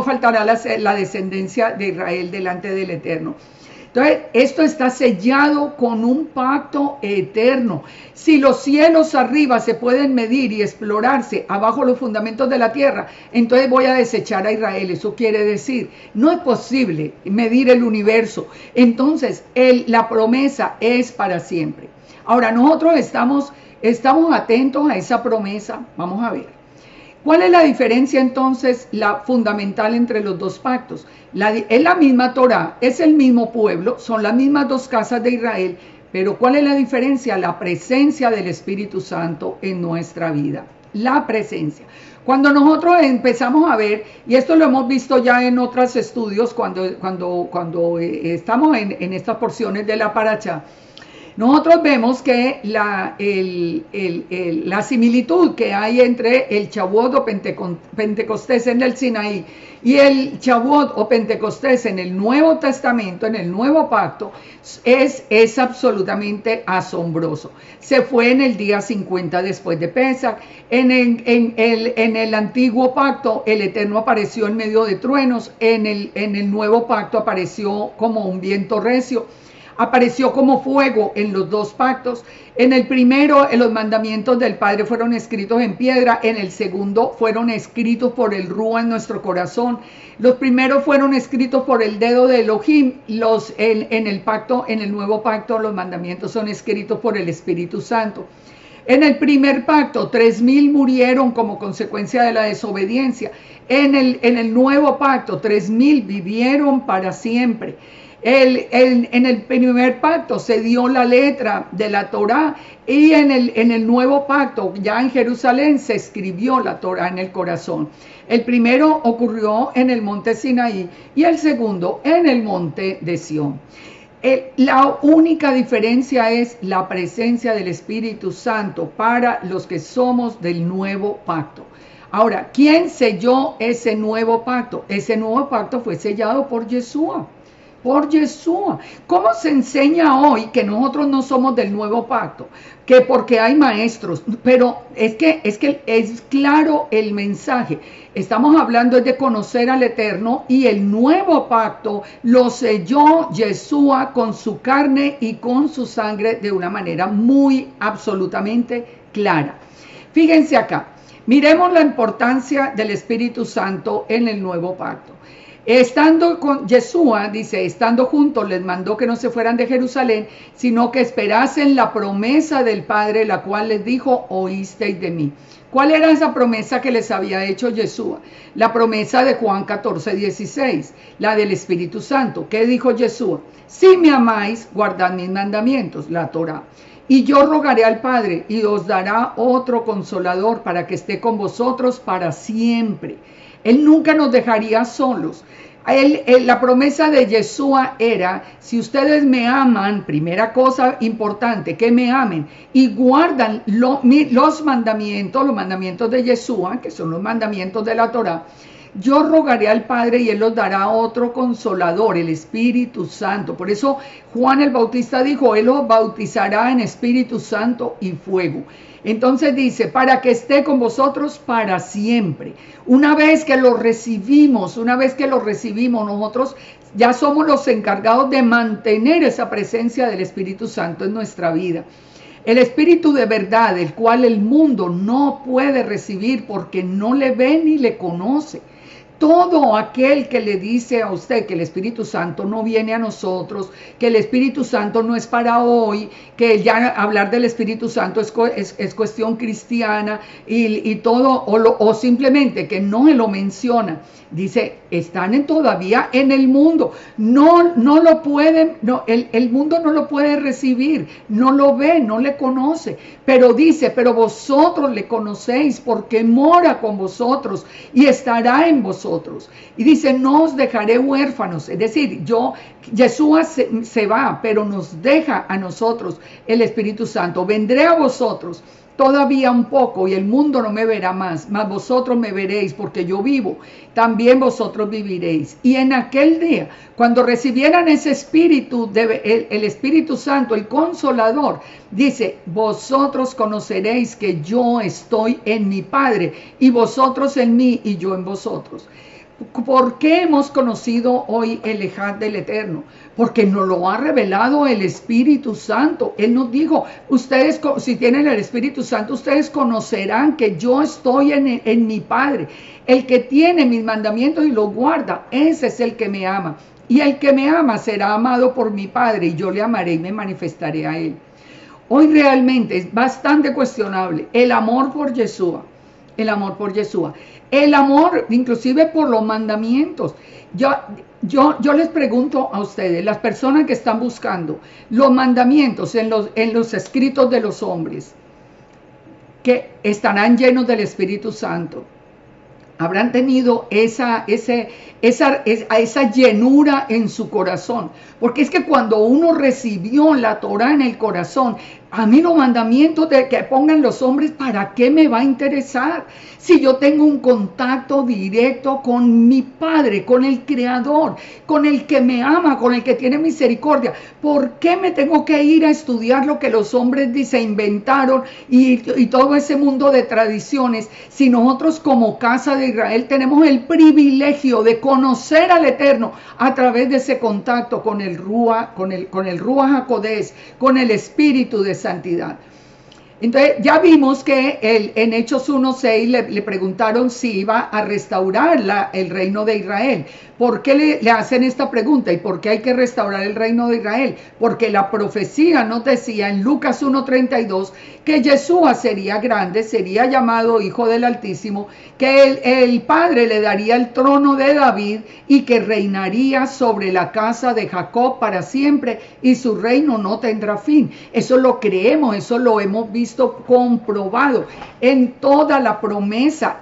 faltará la descendencia de Israel delante del Eterno. Entonces, esto está sellado con un pacto eterno. Si los cielos arriba se pueden medir y explorarse abajo los fundamentos de la tierra, entonces voy a desechar a Israel. Eso quiere decir, no es posible medir el universo. Entonces, la promesa es para siempre. Ahora, nosotros estamos atentos a esa promesa. Vamos a ver. ¿Cuál es la diferencia entonces, la fundamental entre los dos pactos? Es la misma Torá, es el mismo pueblo, son las mismas dos casas de Israel, pero ¿cuál es la diferencia? La presencia del Espíritu Santo en nuestra vida, la presencia. Cuando nosotros empezamos a ver, y esto lo hemos visto ya en otros estudios, cuando estamos en estas porciones de la Parashá, nosotros vemos que la similitud que hay entre el Shavuot o Pentecostés en el Sinaí y el Shavuot o Pentecostés en el Nuevo Testamento, en el Nuevo Pacto, es absolutamente asombroso. Se fue en el día 50 después de Pesach. En el Antiguo Pacto, el Eterno apareció en medio de truenos. En el Nuevo Pacto apareció como un viento recio. Apareció como fuego en los dos pactos. En el primero, los mandamientos del Padre fueron escritos en piedra. En el segundo, fueron escritos por el Rúa en nuestro corazón. Los primeros fueron escritos por el dedo de Elohim. En el nuevo pacto, los mandamientos son escritos por el Espíritu Santo. En el primer pacto, 3,000 murieron como consecuencia de la desobediencia. En el nuevo pacto, 3,000 vivieron para siempre. En el primer pacto se dio la letra de la Torá, y en el nuevo pacto, ya en Jerusalén, se escribió la Torá en el corazón. El primero ocurrió en el monte Sinaí y el segundo en el monte de Sión. La única diferencia es la presencia del Espíritu Santo para los que somos del nuevo pacto. Ahora, ¿quién selló ese nuevo pacto? Ese nuevo pacto fue sellado por Yeshua. Por Yeshua. ¿Cómo se enseña hoy que nosotros no somos del nuevo pacto? Que porque hay maestros, pero es que es claro el mensaje. Estamos hablando de conocer al Eterno, y el nuevo pacto lo selló Yeshua con su carne y con su sangre de una manera muy absolutamente clara. Fíjense acá, miremos la importancia del Espíritu Santo en el nuevo pacto. Estando con Yeshua, dice, estando juntos, les mandó que no se fueran de Jerusalén, sino que esperasen la promesa del Padre, la cual les dijo, oísteis de mí. ¿Cuál era esa promesa que les había hecho Yeshua? La promesa de Juan 14:16, la del Espíritu Santo. ¿Qué dijo Yeshua? Si me amáis, guardad mis mandamientos, la Torá. Y yo rogaré al Padre, y os dará otro consolador para que esté con vosotros para siempre. Él nunca nos dejaría solos. La promesa de Yeshua era, si ustedes me aman, primera cosa importante, que me amen y guardan los mandamientos de Yeshua, que son los mandamientos de la Torá, yo rogaré al Padre y Él os dará otro consolador, el Espíritu Santo. Por eso Juan el Bautista dijo, Él os bautizará en Espíritu Santo y fuego. Entonces dice, para que esté con vosotros para siempre. Una vez que lo recibimos, nosotros ya somos los encargados de mantener esa presencia del Espíritu Santo en nuestra vida. El Espíritu de verdad, el cual el mundo no puede recibir porque no le ve ni le conoce. Todo aquel que le dice a usted que el Espíritu Santo no viene a nosotros, que el Espíritu Santo no es para hoy, que ya hablar del Espíritu Santo es cuestión cristiana y todo, o simplemente que no lo menciona, dice, están todavía en el mundo, no lo pueden, el mundo no lo puede recibir, no lo ve, no le conoce, pero dice, pero vosotros le conocéis porque mora con vosotros y estará en vosotros. Y dice, no os dejaré huérfanos, es decir, Yeshua se va, pero nos deja a nosotros el Espíritu Santo. Vendré a vosotros todavía un poco y el mundo no me verá más, mas vosotros me veréis porque yo vivo, también vosotros viviréis. Y en aquel día, cuando recibieran ese Espíritu, el Espíritu Santo, el Consolador, dice, vosotros conoceréis que yo estoy en mi Padre y vosotros en mí y yo en vosotros. ¿Por qué hemos conocido hoy el Ejad del Eterno? Porque nos lo ha revelado el Espíritu Santo. Él nos dijo, ustedes, si tienen el Espíritu Santo, ustedes conocerán que yo estoy en mi Padre. El que tiene mis mandamientos y los guarda, ese es el que me ama. Y el que me ama será amado por mi Padre, y yo le amaré y me manifestaré a él. Hoy realmente es bastante cuestionable el amor por Yeshua. El amor por Yeshua. El amor, inclusive por los mandamientos. Yo les pregunto a ustedes, las personas que están buscando los mandamientos en los escritos de los hombres, que estarán llenos del Espíritu Santo, habrán tenido esa llenura en su corazón. Porque es que cuando uno recibió la Torá en el corazón, a mí los mandamientos de que pongan los hombres, ¿para qué me va a interesar? Si yo tengo un contacto directo con mi Padre, con el Creador, con el que me ama, con el que tiene misericordia, ¿por qué me tengo que ir a estudiar lo que los hombres se inventaron y todo ese mundo de tradiciones? Si nosotros como casa de Israel tenemos el privilegio de conocer al Eterno a través de ese contacto con el Ruach, con el Ruach HaKodesh, con el Espíritu de santidad. Entonces ya vimos que en Hechos 1:6 le preguntaron si iba a restaurar el reino de Israel. ¿Por qué le hacen esta pregunta? ¿Y por qué hay que restaurar el reino de Israel? Porque la profecía nos decía en Lucas 1:32 que Yeshua sería grande, sería llamado Hijo del Altísimo, que el Padre le daría el trono de David y que reinaría sobre la casa de Jacob para siempre y su reino no tendrá fin. Eso lo creemos, eso lo hemos visto comprobado en toda la promesa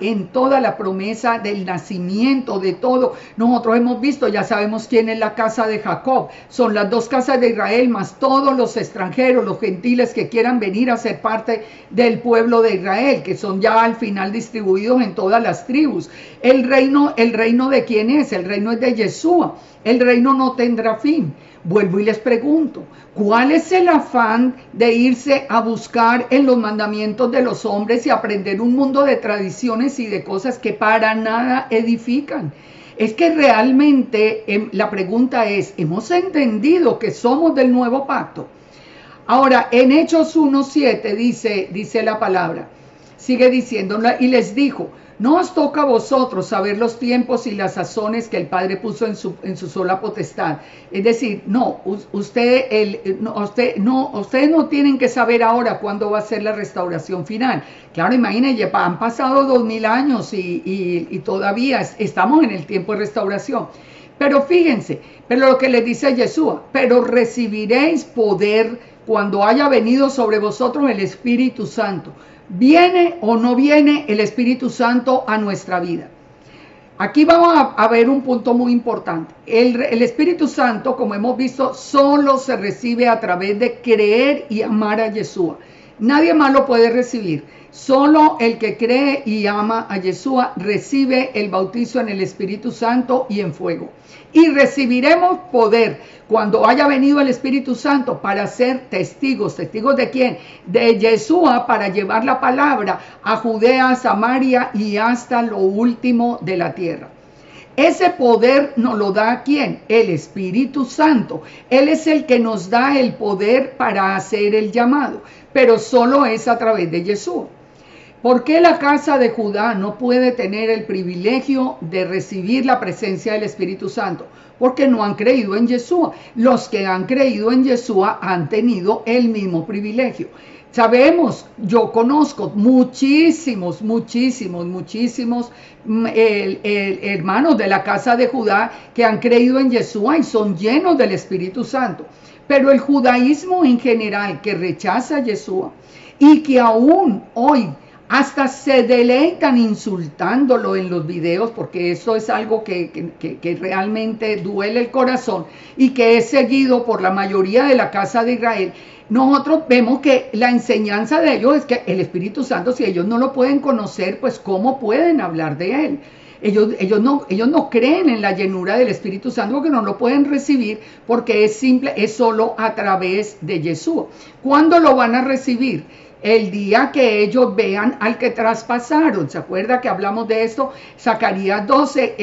del nacimiento, de todo. Nosotros hemos visto, ya sabemos quién es la casa de Jacob. Son las dos casas de Israel, más todos los extranjeros, los gentiles que quieran venir a ser parte del pueblo de Israel, que son ya al final distribuidos en todas las tribus. ¿El reino de quién es? El reino es de Yeshua. El reino no tendrá fin. Vuelvo y les pregunto, ¿cuál es el afán de irse a buscar en los mandamientos de los hombres y aprender un mundo de tradiciones y de cosas que para nada edifican? Es que realmente la pregunta es, ¿hemos entendido que somos del nuevo pacto? Ahora, en Hechos 1:7 dice la palabra, sigue diciendo, y les dijo, no os toca a vosotros saber los tiempos y las sazones que el Padre puso en su sola potestad. Es decir, ustedes no tienen que saber ahora cuándo va a ser la restauración final. Claro, imagínense, han pasado 2000 años y todavía estamos en el tiempo de restauración. Pero fíjense, pero lo que les dice Yeshua, pero recibiréis poder cuando haya venido sobre vosotros el Espíritu Santo. ¿Viene o no viene el Espíritu Santo a nuestra vida? Aquí vamos a ver un punto muy importante. El Espíritu Santo, como hemos visto, solo se recibe a través de creer y amar a Yeshua. Nadie más lo puede recibir. Solo el que cree y ama a Yeshua recibe el bautizo en el Espíritu Santo y en fuego. Y recibiremos poder cuando haya venido el Espíritu Santo para ser testigos. ¿Testigos de quién? De Yeshua, para llevar la palabra a Judea, Samaria y hasta lo último de la tierra. Ese poder nos lo da ¿quién? El Espíritu Santo. Él es el que nos da el poder para hacer el llamado, pero solo es a través de Yeshua. ¿Por qué la casa de Judá no puede tener el privilegio de recibir la presencia del Espíritu Santo? Porque no han creído en Yeshua. Los que han creído en Yeshua han tenido el mismo privilegio. Sabemos, yo conozco muchísimos hermanos de la casa de Judá que han creído en Yeshua y son llenos del Espíritu Santo. Pero el judaísmo en general que rechaza a Yeshua y que aún hoy hasta se deleitan insultándolo en los videos, porque eso es algo que realmente duele el corazón y que es seguido por la mayoría de la casa de Israel. Nosotros vemos que la enseñanza de ellos es que el Espíritu Santo, si ellos no lo pueden conocer, pues ¿cómo pueden hablar de él? Ellos no creen en la llenura del Espíritu Santo porque no lo pueden recibir, porque es solo a través de Yeshua. ¿Cuándo lo van a recibir? el día que ellos vean al que traspasaron. ¿Se acuerda que hablamos de esto? Zacarías 12,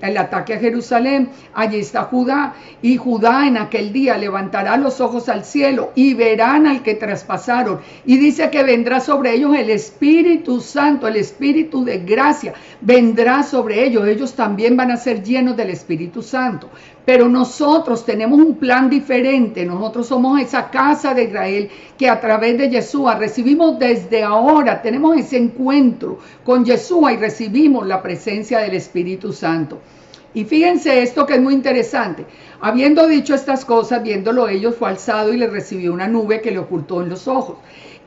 el ataque a Jerusalén, allí está Judá, y Judá en aquel día levantará los ojos al cielo y verán al que traspasaron. Y dice que vendrá sobre ellos el Espíritu Santo, el Espíritu de gracia, vendrá sobre ellos. Ellos también van a ser llenos del Espíritu Santo. Pero nosotros tenemos un plan diferente. Nosotros somos esa casa de Israel que a través de Yeshua recibimos desde ahora, tenemos ese encuentro con Yeshua y recibimos la presencia del Espíritu Santo. Y fíjense esto que es muy interesante. Habiendo dicho estas cosas, viéndolo ellos, fue alzado y le recibió una nube que le ocultó en los ojos,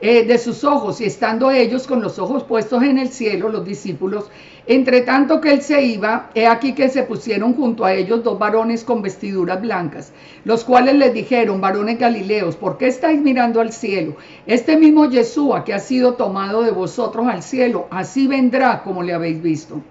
de sus ojos, y estando ellos con los ojos puestos en el cielo, los discípulos, entre tanto que él se iba, he aquí que se pusieron junto a ellos dos varones con vestiduras blancas, los cuales les dijeron: varones galileos, ¿por qué estáis mirando al cielo? Este mismo Yeshua que ha sido tomado de vosotros al cielo, así vendrá como le habéis visto.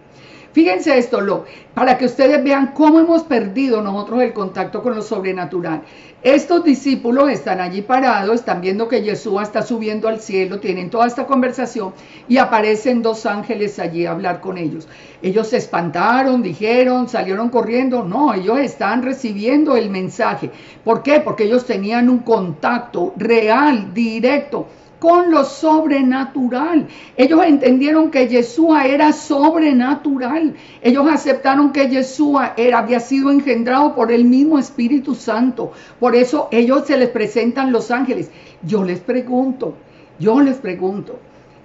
Fíjense esto, para que ustedes vean cómo hemos perdido nosotros el contacto con lo sobrenatural. Estos discípulos están allí parados, están viendo que Yeshua está subiendo al cielo, tienen toda esta conversación y aparecen dos ángeles allí a hablar con ellos. Ellos se espantaron, dijeron, salieron corriendo. No, ellos están recibiendo el mensaje. ¿Por qué? Porque ellos tenían un contacto real, directo, con lo sobrenatural. Ellos entendieron que Yeshua era sobrenatural. Ellos aceptaron que Yeshua había sido engendrado por el mismo Espíritu Santo. Por eso ellos se les presentan los ángeles. Yo les pregunto,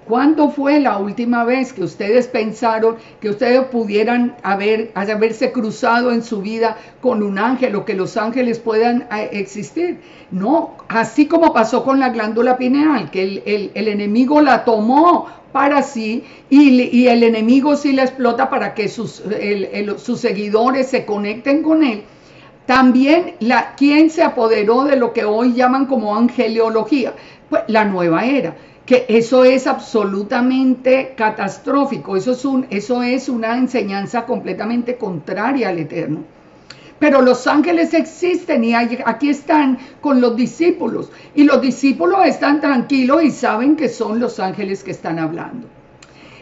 ¿cuándo fue la última vez que ustedes pensaron que ustedes pudieran haberse cruzado en su vida con un ángel o que los ángeles puedan existir? No, así como pasó con la glándula pineal, que el enemigo la tomó para sí y el enemigo sí la explota para que sus seguidores se conecten con él. También, ¿quién se apoderó de lo que hoy llaman como angeliología? Pues la nueva era. Que eso es absolutamente catastrófico, eso es una enseñanza completamente contraria al Eterno. Pero los ángeles existen y aquí están con los discípulos, y los discípulos están tranquilos y saben que son los ángeles que están hablando.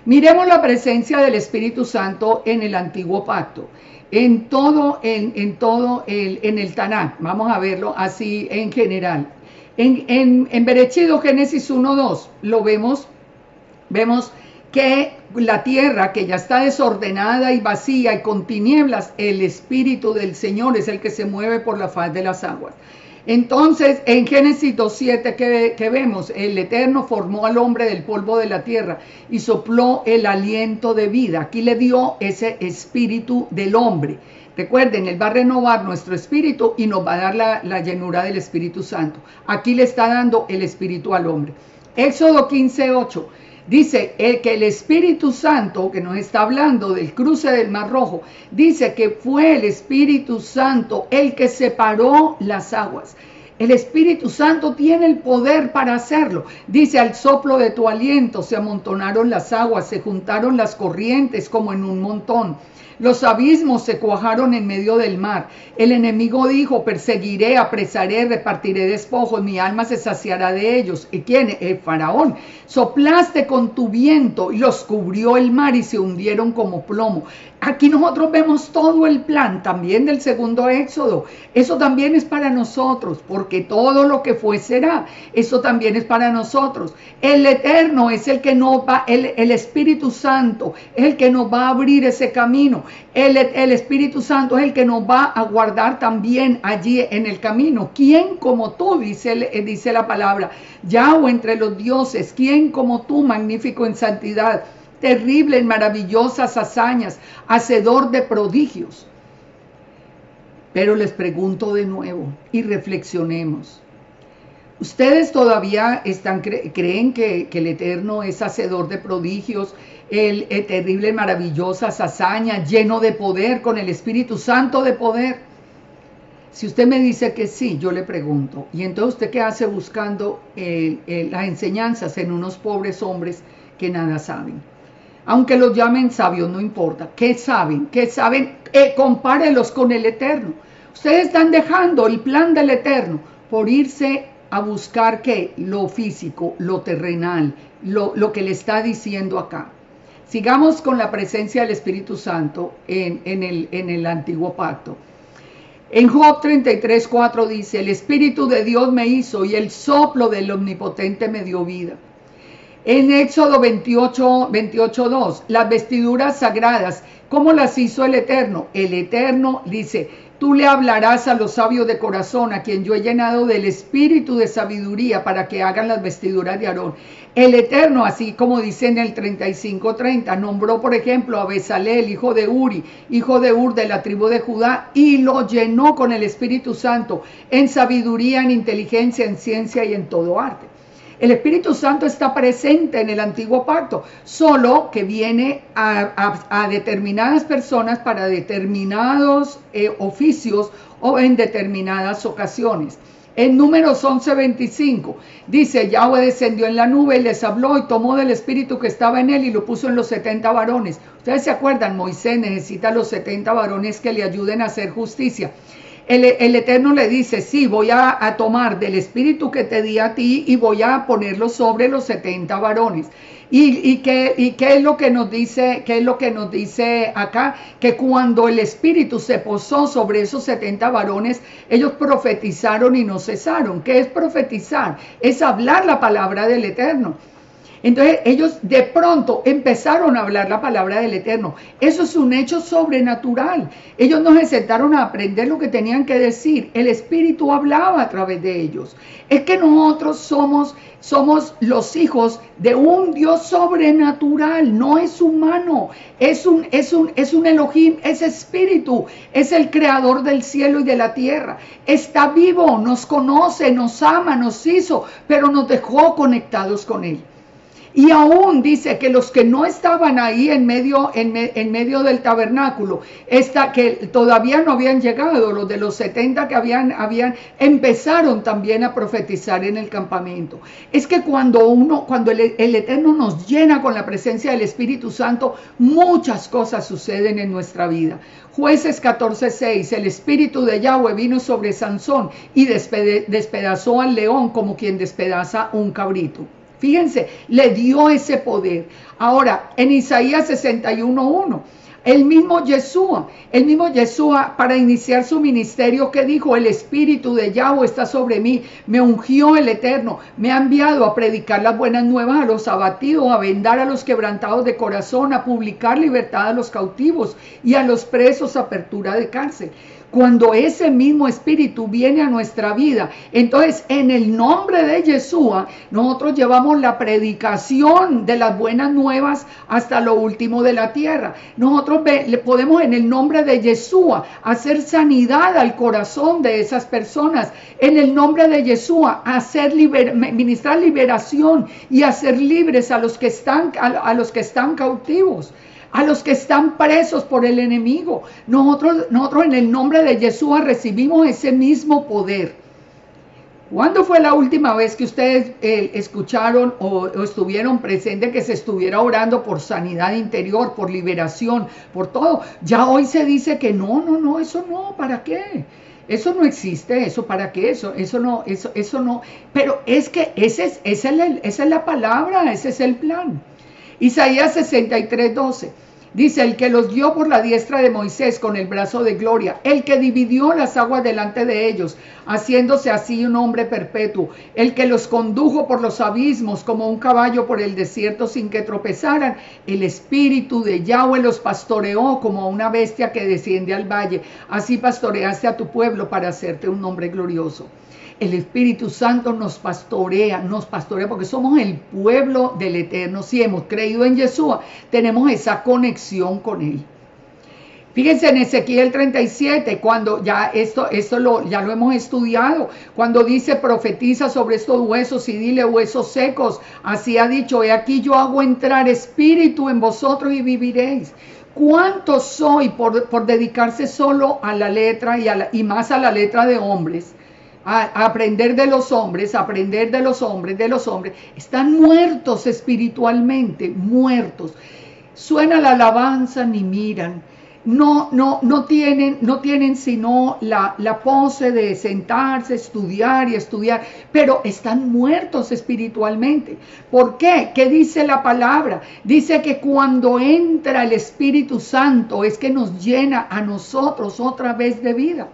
Miremos la presencia del Espíritu Santo en el Antiguo Pacto, en el Tanaj. Vamos a verlo así en general. En Bereshit, Génesis 1:2, lo vemos que la tierra que ya está desordenada y vacía y con tinieblas, el Espíritu del Señor es el que se mueve por la faz de las aguas. Entonces, en Génesis 2:7 que vemos, el Eterno formó al hombre del polvo de la tierra y sopló el aliento de vida. Aquí le dio ese espíritu del hombre. Recuerden, Él va a renovar nuestro espíritu y nos va a dar la llenura del Espíritu Santo. Aquí le está dando el espíritu al hombre. Éxodo 15:8 dice que el Espíritu Santo, que nos está hablando del cruce del Mar Rojo, dice que fue el Espíritu Santo el que separó las aguas. El Espíritu Santo tiene el poder para hacerlo. Dice: al soplo de tu aliento se amontonaron las aguas, se juntaron las corrientes como en un montón. Los abismos se cuajaron en medio del mar. El enemigo dijo: perseguiré, apresaré, repartiré despojos, mi alma se saciará de ellos. ¿Y quién? El faraón. Soplaste con tu viento y los cubrió el mar y se hundieron como plomo. Aquí nosotros vemos todo el plan también del segundo Éxodo. Eso también es para nosotros, porque todo lo que fue será. Eso también es para nosotros. El Eterno es el que nos va, el Espíritu Santo es el que nos va a abrir ese camino. El Espíritu Santo es el que nos va a guardar también allí en el camino. ¿Quién como tú? Dice la palabra. Yahweh entre los dioses. ¿Quién como tú, magnífico en santidad, terrible en maravillosas hazañas, hacedor de prodigios? Pero les pregunto de nuevo y reflexionemos. ¿Ustedes todavía creen que el Eterno es hacedor de prodigios, el terrible, maravillosas hazañas, lleno de poder, con el Espíritu Santo de poder? Si usted me dice que sí, yo le pregunto: ¿y entonces usted qué hace buscando las enseñanzas en unos pobres hombres que nada saben? Aunque los llamen sabios, no importa. ¿Qué saben? ¿Qué saben? Compárelos con el Eterno. Ustedes están dejando el plan del Eterno por irse a buscar ¿qué? Lo físico, lo terrenal, lo que le está diciendo acá. Sigamos con la presencia del Espíritu Santo en el antiguo pacto. En Job 33:4 dice, el Espíritu de Dios me hizo y el soplo del Omnipotente me dio vida. En Éxodo 28:2, las vestiduras sagradas, ¿cómo las hizo el Eterno? El Eterno dice, tú le hablarás a los sabios de corazón, a quien yo he llenado del espíritu de sabiduría para que hagan las vestiduras de Aarón. El Eterno, así como dice en el 35:30, nombró por ejemplo a Bezalel, hijo de Uri, hijo de Ur de la tribu de Judá, y lo llenó con el Espíritu Santo en sabiduría, en inteligencia, en ciencia y en todo arte. El Espíritu Santo está presente en el antiguo pacto, solo que viene a determinadas personas para determinados oficios o en determinadas ocasiones. En Números 11:25 dice, Yahweh descendió en la nube y les habló y tomó del espíritu que estaba en él y lo puso en los 70 varones. Ustedes se acuerdan, Moisés necesita los 70 varones que le ayuden a hacer justicia. El Eterno le dice, sí, voy a tomar del espíritu que te di a ti y voy a ponerlo sobre los 70 varones. ¿Y qué es lo que nos dice? ¿Qué es lo que nos dice acá? Que cuando el espíritu se posó sobre esos 70 varones, ellos profetizaron y no cesaron. ¿Qué es profetizar? Es hablar la palabra del Eterno. Entonces ellos de pronto empezaron a hablar la palabra del Eterno. Eso es un hecho sobrenatural. Ellos no se sentaron a aprender lo que tenían que decir. El Espíritu hablaba a través de ellos. Es que nosotros somos los hijos de un Dios sobrenatural. No es humano. Es un Elohim, es Espíritu. Es el creador del cielo y de la tierra. Está vivo, nos conoce, nos ama, nos hizo, pero nos dejó conectados con Él. Y aún dice que los que no estaban ahí en medio del tabernáculo, que todavía no habían llegado, los de los 70 que empezaron también a profetizar en el campamento. Es que cuando el Eterno nos llena con la presencia del Espíritu Santo, muchas cosas suceden en nuestra vida. Jueces 14:6, el Espíritu de Yahweh vino sobre Sansón y despedazó al león como quien despedaza un cabrito. Fíjense, le dio ese poder. Ahora, en Isaías 61:1, el mismo Yeshua para iniciar su ministerio, que dijo, el Espíritu de Yahweh está sobre mí, me ungió el Eterno, me ha enviado a predicar las buenas nuevas a los abatidos, a vendar a los quebrantados de corazón, a publicar libertad a los cautivos y a los presos apertura de cárcel. Cuando ese mismo Espíritu viene a nuestra vida, entonces en el nombre de Yeshua, nosotros llevamos la predicación de las buenas nuevas hasta lo último de la tierra. Nosotros podemos en el nombre de Yeshua hacer sanidad al corazón de esas personas. En el nombre de Yeshua ministrar liberación y hacer libres a los que están cautivos, a los que están presos por el enemigo. Nosotros en el nombre de Yeshua recibimos ese mismo poder. ¿Cuándo fue la última vez que ustedes escucharon o estuvieron presentes que se estuviera orando por sanidad interior, por liberación, por todo? Ya hoy se dice que no, eso no, ¿para qué? Eso no existe, eso para qué, eso no. Pero es que esa es la palabra, ese es el plan. Isaías 63:12 dice, el que los guió por la diestra de Moisés con el brazo de gloria, el que dividió las aguas delante de ellos, haciéndose así un hombre perpetuo, el que los condujo por los abismos como un caballo por el desierto sin que tropezaran, el Espíritu de Yahweh los pastoreó como a una bestia que desciende al valle, así pastoreaste a tu pueblo para hacerte un nombre glorioso. El Espíritu Santo nos pastorea porque somos el pueblo del Eterno. Si hemos creído en Yeshua, tenemos esa conexión con Él. Fíjense en Ezequiel 37, cuando ya ya lo hemos estudiado, cuando dice, profetiza sobre estos huesos y dile, huesos secos, así ha dicho, he aquí yo hago entrar espíritu en vosotros y viviréis. ¿Cuántos soy por dedicarse solo a la letra y más a la letra de hombres? A aprender de los hombres, están muertos espiritualmente, muertos. Suena la alabanza, ni miran. no tienen sino la pose de sentarse, estudiar y estudiar, pero están muertos espiritualmente. ¿Por qué? ¿Qué dice la palabra? Dice que cuando entra el Espíritu Santo es que nos llena a nosotros otra vez de vida.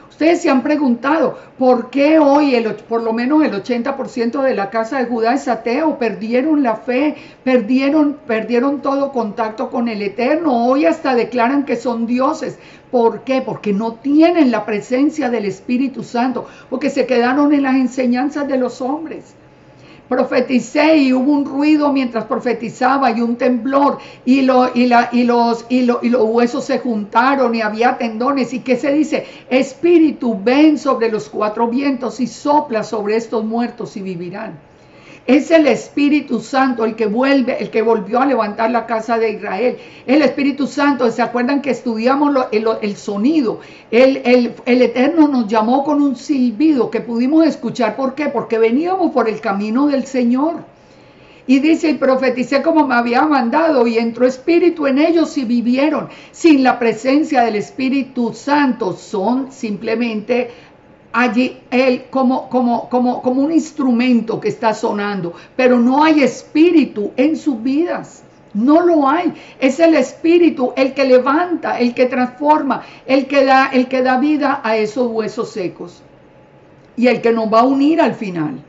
Ustedes se han preguntado, ¿por qué hoy por lo menos el 80% de la casa de Judá es ateo? Perdieron la fe, perdieron todo contacto con el Eterno. Hoy hasta declaran que son dioses. ¿Por qué? Porque no tienen la presencia del Espíritu Santo, porque se quedaron en las enseñanzas de los hombres. Profeticé y hubo un ruido mientras profetizaba y un temblor y los huesos se juntaron y había tendones. ¿Y qué se dice? Espíritu, ven sobre los cuatro vientos y sopla sobre estos muertos y vivirán. Es el Espíritu Santo el que volvió a levantar la casa de Israel. El Espíritu Santo, ¿se acuerdan que estudiamos el sonido? El Eterno nos llamó con un silbido que pudimos escuchar. ¿Por qué? Porque veníamos por el camino del Señor. Y dice, y profeticé como me había mandado, y entró espíritu en ellos y vivieron. Sin la presencia del Espíritu Santo son simplemente allí él como un instrumento que está sonando, pero no hay espíritu en sus vidas. No lo hay. Es el Espíritu el que levanta, el que transforma, el que da vida a esos huesos secos y el que nos va a unir al final.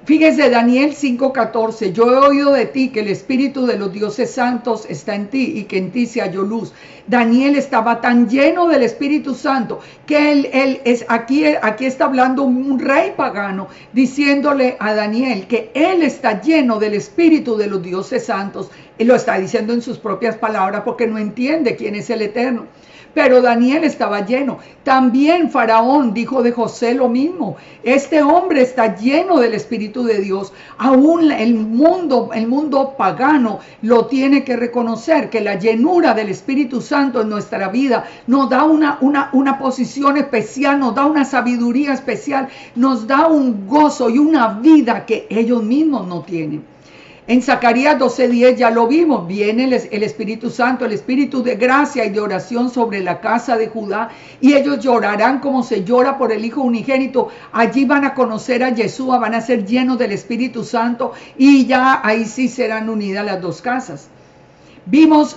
Fíjese, Daniel 5:14, yo he oído de ti que el espíritu de los dioses santos está en ti y que en ti se halló luz. Daniel estaba tan lleno del Espíritu Santo que aquí está hablando un rey pagano diciéndole a Daniel que él está lleno del espíritu de los dioses santos. Él lo está diciendo en sus propias palabras porque no entiende quién es el Eterno. Pero Daniel estaba lleno. También Faraón dijo de José lo mismo. Este hombre está lleno del Espíritu de Dios. Aún el mundo pagano lo tiene que reconocer, que la llenura del Espíritu Santo en nuestra vida nos da una posición especial, nos da una sabiduría especial, nos da un gozo y una vida que ellos mismos no tienen. En Zacarías 12:10 ya lo vimos, viene el Espíritu Santo, el Espíritu de gracia y de oración sobre la casa de Judá, y ellos llorarán como se llora por el Hijo unigénito. Allí van a conocer a Yeshua, van a ser llenos del Espíritu Santo, y ya ahí sí serán unidas las dos casas. Vimos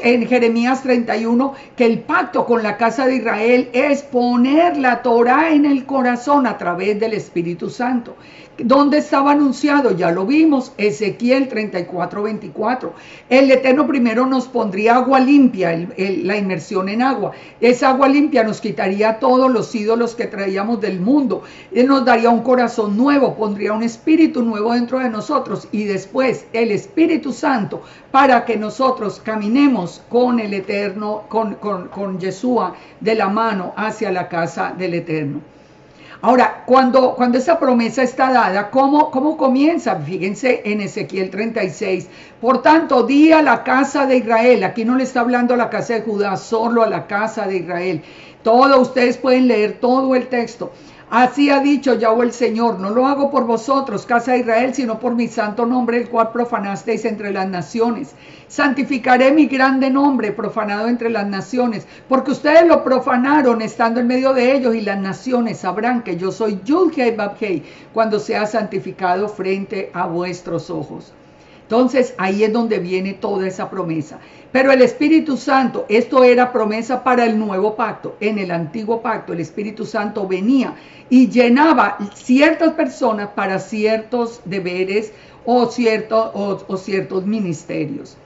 en Jeremías 31 que el pacto con la casa de Israel es poner la Torá en el corazón a través del Espíritu Santo. ¿Dónde estaba anunciado? Ya lo vimos, Ezequiel 34:24. El Eterno primero nos pondría agua limpia, la inmersión en agua. Esa agua limpia nos quitaría todos los ídolos que traíamos del mundo. Él nos daría un corazón nuevo, pondría un espíritu nuevo dentro de nosotros y después el Espíritu Santo para que nosotros caminemos con el Eterno, con Yeshua de la mano hacia la casa del Eterno. Ahora, cuando esa promesa está dada, ¿cómo comienza? Fíjense en Ezequiel 36. Por tanto, di a la casa de Israel, aquí no le está hablando a la casa de Judá, solo a la casa de Israel. Ustedes pueden leer todo el texto. Así ha dicho Yahweh el Señor, no lo hago por vosotros, casa de Israel, sino por mi santo nombre, el cual profanasteis entre las naciones. Santificaré mi grande nombre, profanado entre las naciones, porque ustedes lo profanaron estando en medio de ellos, y las naciones sabrán que yo soy Yud-Hei Bab-Hei, cuando sea santificado frente a vuestros ojos. Entonces, ahí es donde viene toda esa promesa. Pero el Espíritu Santo, esto era promesa para el nuevo pacto. En el antiguo pacto, el Espíritu Santo venía y llenaba ciertas personas para ciertos deberes o ciertos ministerios.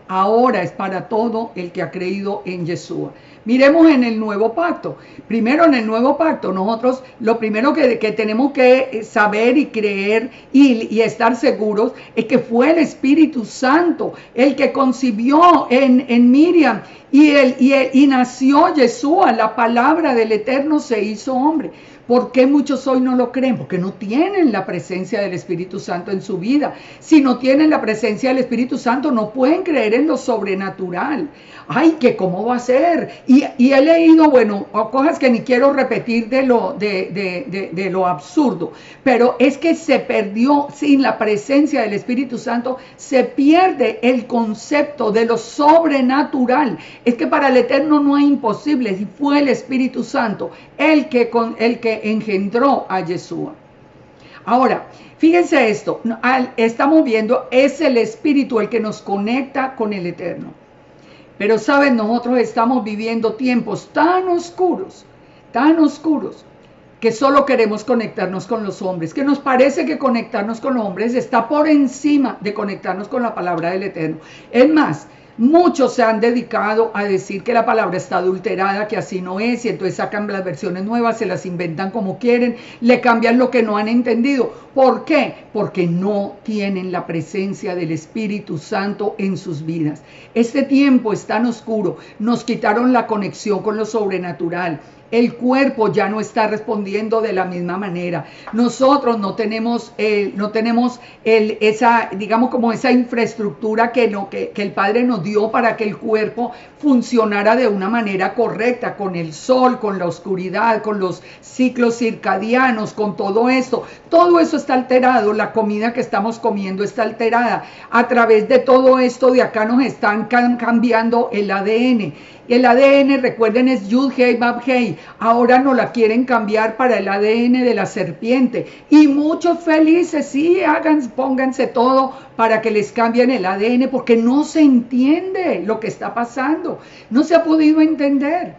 Ahora es para todo el que ha creído en Yeshua. Miremos en el nuevo pacto. Primero, en el nuevo pacto, nosotros lo primero que tenemos que saber y creer y estar seguros es que fue el Espíritu Santo el que concibió en Miriam y nació Yeshua, la palabra del Eterno se hizo hombre. ¿Por qué muchos hoy no lo creen? Porque no tienen la presencia del Espíritu Santo en su vida. Si no tienen la presencia del Espíritu Santo, no pueden creer en lo sobrenatural. Ay, que cómo va a ser. Y he leído, bueno, cosas que ni quiero repetir de lo absurdo, pero es que se perdió, sin la presencia del Espíritu Santo, se pierde el concepto de lo sobrenatural. Es que para el Eterno no hay imposibles, y fue el Espíritu Santo el que engendró a Yeshua. Ahora, fíjense esto, estamos viendo, es el Espíritu el que nos conecta con el Eterno. Pero saben, nosotros estamos viviendo tiempos tan oscuros, que solo queremos conectarnos con los hombres, que nos parece que conectarnos con los hombres está por encima de conectarnos con la palabra del Eterno. Es más, muchos se han dedicado a decir que la palabra está adulterada, que así no es, y entonces sacan las versiones nuevas, se las inventan como quieren, le cambian lo que no han entendido. ¿Por qué? Porque no tienen la presencia del Espíritu Santo en sus vidas. Este tiempo es tan oscuro, nos quitaron la conexión con lo sobrenatural. El cuerpo ya no está respondiendo de la misma manera. Nosotros no tenemos esa, digamos, como esa infraestructura que el Padre nos dio para que el cuerpo funcionara de una manera correcta, con el sol, con la oscuridad, con los ciclos circadianos, con todo esto. Todo eso está alterado, la comida que estamos comiendo está alterada. A través de todo esto de acá nos están cambiando el ADN. El ADN, recuerden, es Yud Hei Vav Hei. Ahora nos la quieren cambiar para el ADN de la serpiente. Y muchos felices, sí, pónganse todo para que les cambien el ADN, porque no se entiende lo que está pasando. No se ha podido entender.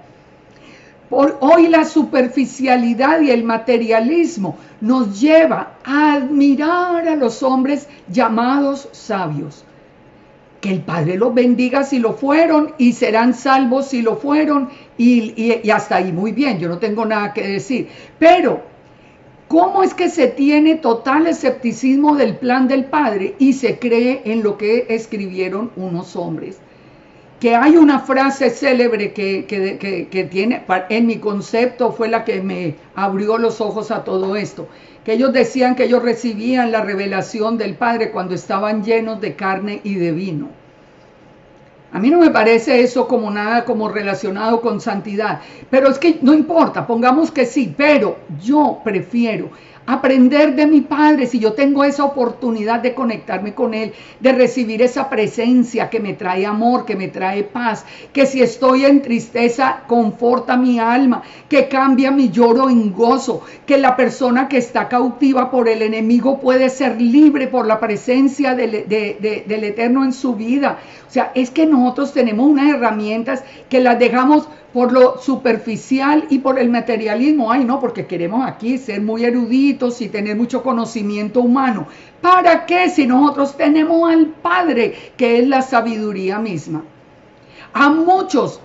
Hoy la superficialidad y el materialismo nos lleva a admirar a los hombres llamados sabios. Que el Padre los bendiga si lo fueron, y serán salvos si lo fueron, y hasta ahí muy bien, yo no tengo nada que decir. Pero, ¿cómo es que se tiene total escepticismo del plan del Padre y se cree en lo que escribieron unos hombres? Que hay una frase célebre que tiene, en mi concepto, fue la que me abrió los ojos a todo esto, que ellos decían que ellos recibían la revelación del Padre cuando estaban llenos de carne y de vino. A mí no me parece eso como nada como relacionado con santidad, pero es que no importa, pongamos que sí, pero yo prefiero aprender de mi Padre, si yo tengo esa oportunidad de conectarme con Él, de recibir esa presencia que me trae amor, que me trae paz, que si estoy en tristeza, conforta mi alma, que cambia mi lloro en gozo, que la persona que está cautiva por el enemigo puede ser libre por la presencia del Eterno en su vida. O sea, es que nosotros tenemos unas herramientas que las dejamos por lo superficial y por el materialismo. Ay, no, porque queremos aquí ser muy eruditos y tener mucho conocimiento humano. ¿Para qué? Si nosotros tenemos al Padre, que es la sabiduría misma. A muchos,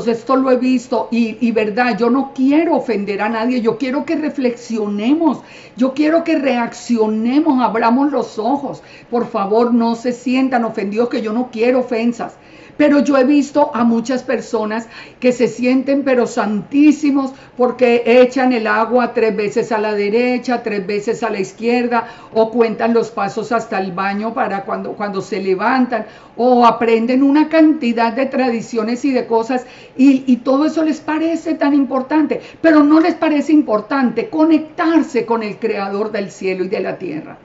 esto lo he visto y verdad, yo no quiero ofender a nadie, yo quiero que reflexionemos, yo quiero que reaccionemos, abramos los ojos. Por favor, no se sientan ofendidos, que yo no quiero ofensas. Pero yo he visto a muchas personas que se sienten pero santísimos porque echan el agua 3 veces a la derecha, 3 veces a la izquierda, o cuentan los pasos hasta el baño para cuando se levantan, o aprenden una cantidad de tradiciones y de cosas, y todo eso les parece tan importante, pero no les parece importante conectarse con el Creador del cielo y de la tierra.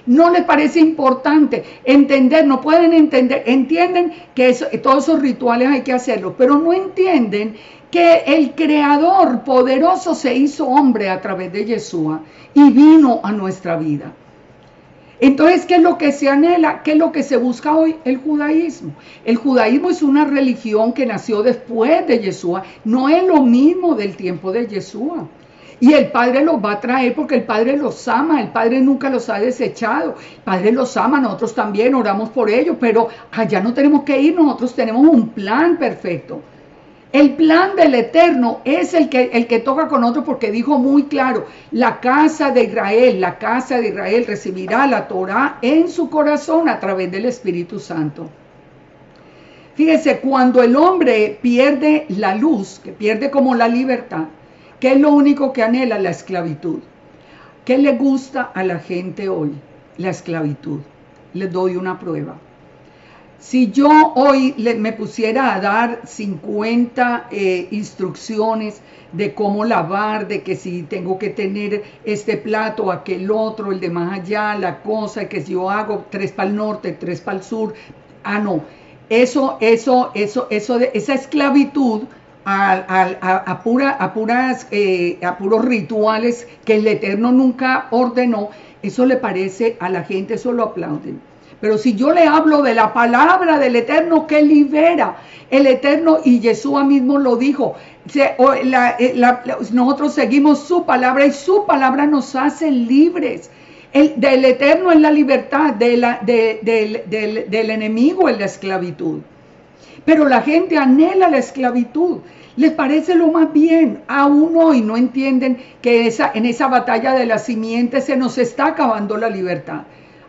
No les parece importante entender, no pueden entender, entienden que todos esos rituales hay que hacerlos, pero no entienden que el Creador poderoso se hizo hombre a través de Yeshua y vino a nuestra vida. Entonces, ¿qué es lo que se anhela? ¿Qué es lo que se busca hoy? El judaísmo. El judaísmo es una religión que nació después de Yeshua, no es lo mismo del tiempo de Yeshua. Y el Padre los va a traer porque el Padre los ama, el Padre nunca los ha desechado, el Padre los ama, nosotros también oramos por ellos, pero allá no tenemos que ir, nosotros tenemos un plan perfecto. El plan del Eterno es el que toca con nosotros, porque dijo muy claro, la casa de Israel recibirá la Torá en su corazón a través del Espíritu Santo. Fíjese, cuando el hombre pierde la luz, que pierde como la libertad, ¿qué es lo único que anhela? La esclavitud. ¿Qué le gusta a la gente hoy? La esclavitud. Les doy una prueba. Si yo hoy me pusiera a dar 50 instrucciones de cómo lavar, de que si tengo que tener este plato, aquel otro, el de más allá, la cosa, que si yo hago 3 para el norte, 3 para el sur, no. Esa esclavitud a puros rituales que el Eterno nunca ordenó, eso le parece a la gente, eso lo aplauden. Pero si yo le hablo de la palabra del Eterno que libera, el Eterno, y Yeshua mismo lo dijo, nosotros seguimos su palabra y su palabra nos hace libres. Del Eterno es la libertad, del enemigo es la esclavitud. Pero la gente anhela la esclavitud. Les parece lo más bien. Aún hoy no entienden que en esa batalla de la simiente se nos está acabando la libertad.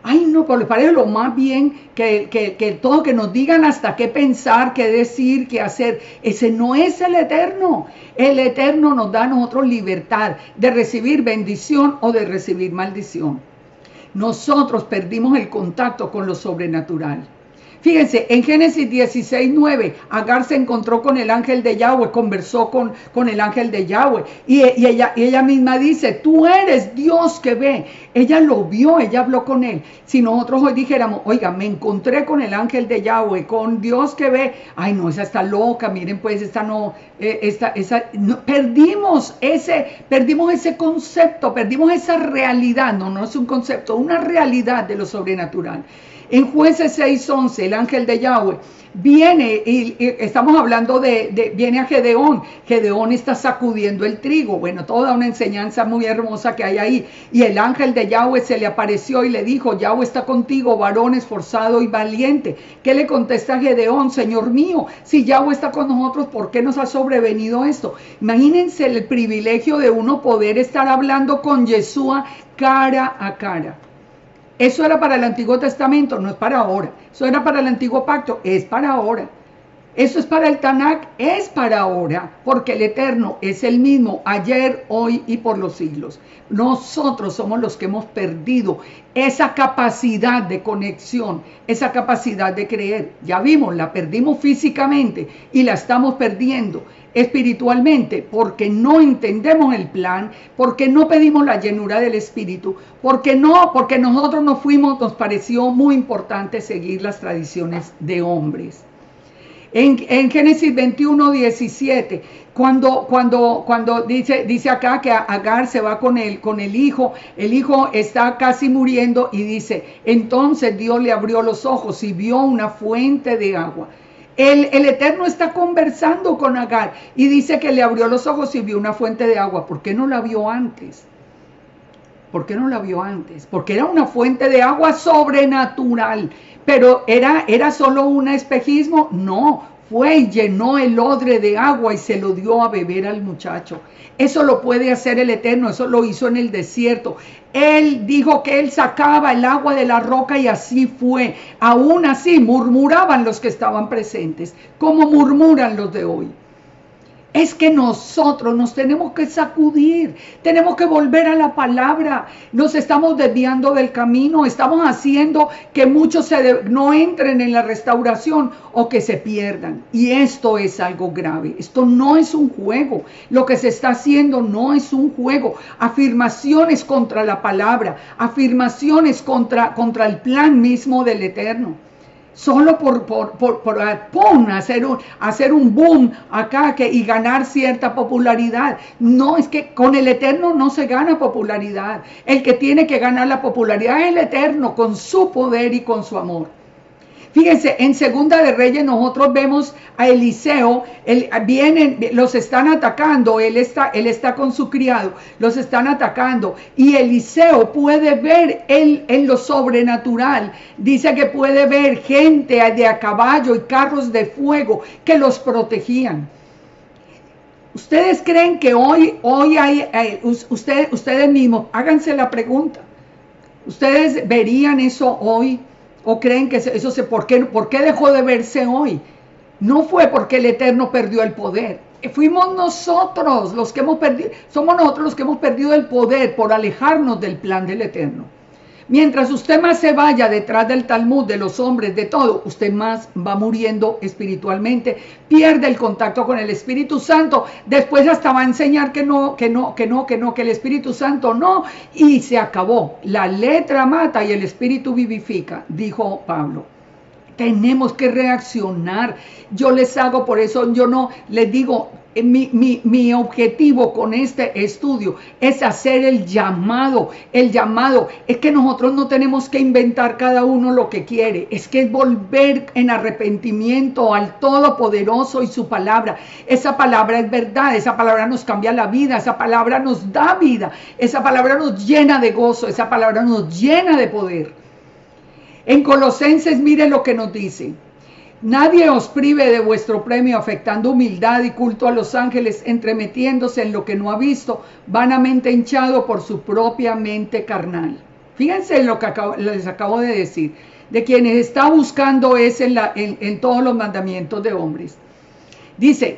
Ay, no, pero les parece lo más bien que todo, que nos digan hasta qué pensar, qué decir, qué hacer. Ese no es el Eterno. El Eterno nos da a nosotros libertad de recibir bendición o de recibir maldición. Nosotros perdimos el contacto con lo sobrenatural. Fíjense, en Génesis 16:9, Agar se encontró con el ángel de Yahweh, conversó con el ángel de Yahweh. Y ella misma dice, tú eres Dios que ve. Ella lo vio, ella habló con él. Si nosotros hoy dijéramos, oiga, me encontré con el ángel de Yahweh, con Dios que ve. Ay, no, esa está loca, miren pues, no, perdimos ese concepto, perdimos esa realidad. No es un concepto, una realidad de lo sobrenatural. En Jueces 6:11, el ángel de Yahweh viene y estamos hablando viene a Gedeón. Gedeón está sacudiendo el trigo. Bueno, toda una enseñanza muy hermosa que hay ahí. Y el ángel de Yahweh se le apareció y le dijo, Yahweh está contigo, varón esforzado y valiente. ¿Qué le contesta Gedeón? Señor mío, si Yahweh está con nosotros, ¿por qué nos ha sobrevenido esto? Imagínense el privilegio de uno poder estar hablando con Yeshua cara a cara. Eso era para el Antiguo Testamento, no es para ahora. Eso era para el Antiguo Pacto, es para ahora. Eso es para el Tanakh, es para ahora, porque el Eterno es el mismo ayer, hoy y por los siglos. Nosotros somos los que hemos perdido esa capacidad de conexión, esa capacidad de creer. Ya vimos, la perdimos físicamente y la estamos perdiendo espiritualmente porque no entendemos el plan, porque no pedimos la llenura del Espíritu, porque nosotros nos pareció muy importante seguir las tradiciones de hombres. En Génesis 21:17, cuando dice acá que Agar se va con el hijo está casi muriendo y dice, entonces Dios le abrió los ojos y vio una fuente de agua. El Eterno está conversando con Agar y dice que le abrió los ojos y vio una fuente de agua. ¿Por qué no la vio antes? ¿Por qué no la vio antes? Porque era una fuente de agua sobrenatural. Pero ¿era solo un espejismo? No, fue y llenó el odre de agua y se lo dio a beber al muchacho. Eso lo puede hacer el Eterno, eso lo hizo en el desierto. Él dijo que él sacaba el agua de la roca y así fue. Aún así murmuraban los que estaban presentes, como murmuran los de hoy. Es que nosotros nos tenemos que sacudir, tenemos que volver a la palabra. Nos estamos desviando del camino, estamos haciendo que muchos no entren en la restauración o que se pierdan. Y esto es algo grave, esto no es un juego. Lo que se está haciendo no es un juego. Afirmaciones contra la palabra, afirmaciones contra el plan mismo del Eterno. Solo por hacer un boom acá y ganar cierta popularidad. No, es que con el Eterno no se gana popularidad. El que tiene que ganar la popularidad es el Eterno con su poder y con su amor. Fíjense, en Segunda de Reyes nosotros vemos a Eliseo, los están atacando, él está con su criado, los están atacando y Eliseo puede ver en lo sobrenatural, dice que puede ver gente de a caballo y carros de fuego que los protegían. ¿Ustedes creen que hoy hay, ustedes mismos, háganse la pregunta, ¿ustedes verían eso hoy? ¿O creen que ¿por qué dejó de verse hoy? No fue porque el Eterno perdió el poder. Fuimos nosotros somos nosotros los que hemos perdido el poder por alejarnos del plan del Eterno. Mientras usted más se vaya detrás del Talmud, de los hombres, de todo, usted más va muriendo espiritualmente, pierde el contacto con el Espíritu Santo, después hasta va a enseñar que el Espíritu Santo no, y se acabó. La letra mata y el Espíritu vivifica, dijo Pablo. Tenemos que reaccionar. Yo les hago, por eso yo no les digo, mi objetivo con este estudio es hacer el llamado. Es que nosotros no tenemos que inventar cada uno lo que quiere, es que es volver en arrepentimiento al Todopoderoso y su palabra. Esa palabra es verdad, esa palabra nos cambia la vida, esa palabra nos da vida, esa palabra nos llena de gozo, esa palabra nos llena de poder. En Colosenses, mire lo que nos dice: nadie os prive de vuestro premio, afectando humildad y culto a los ángeles, entremetiéndose en lo que no ha visto, vanamente hinchado por su propia mente carnal. Fíjense en lo que les acabo de decir, de quienes está buscando es en todos los mandamientos de hombres. Dice,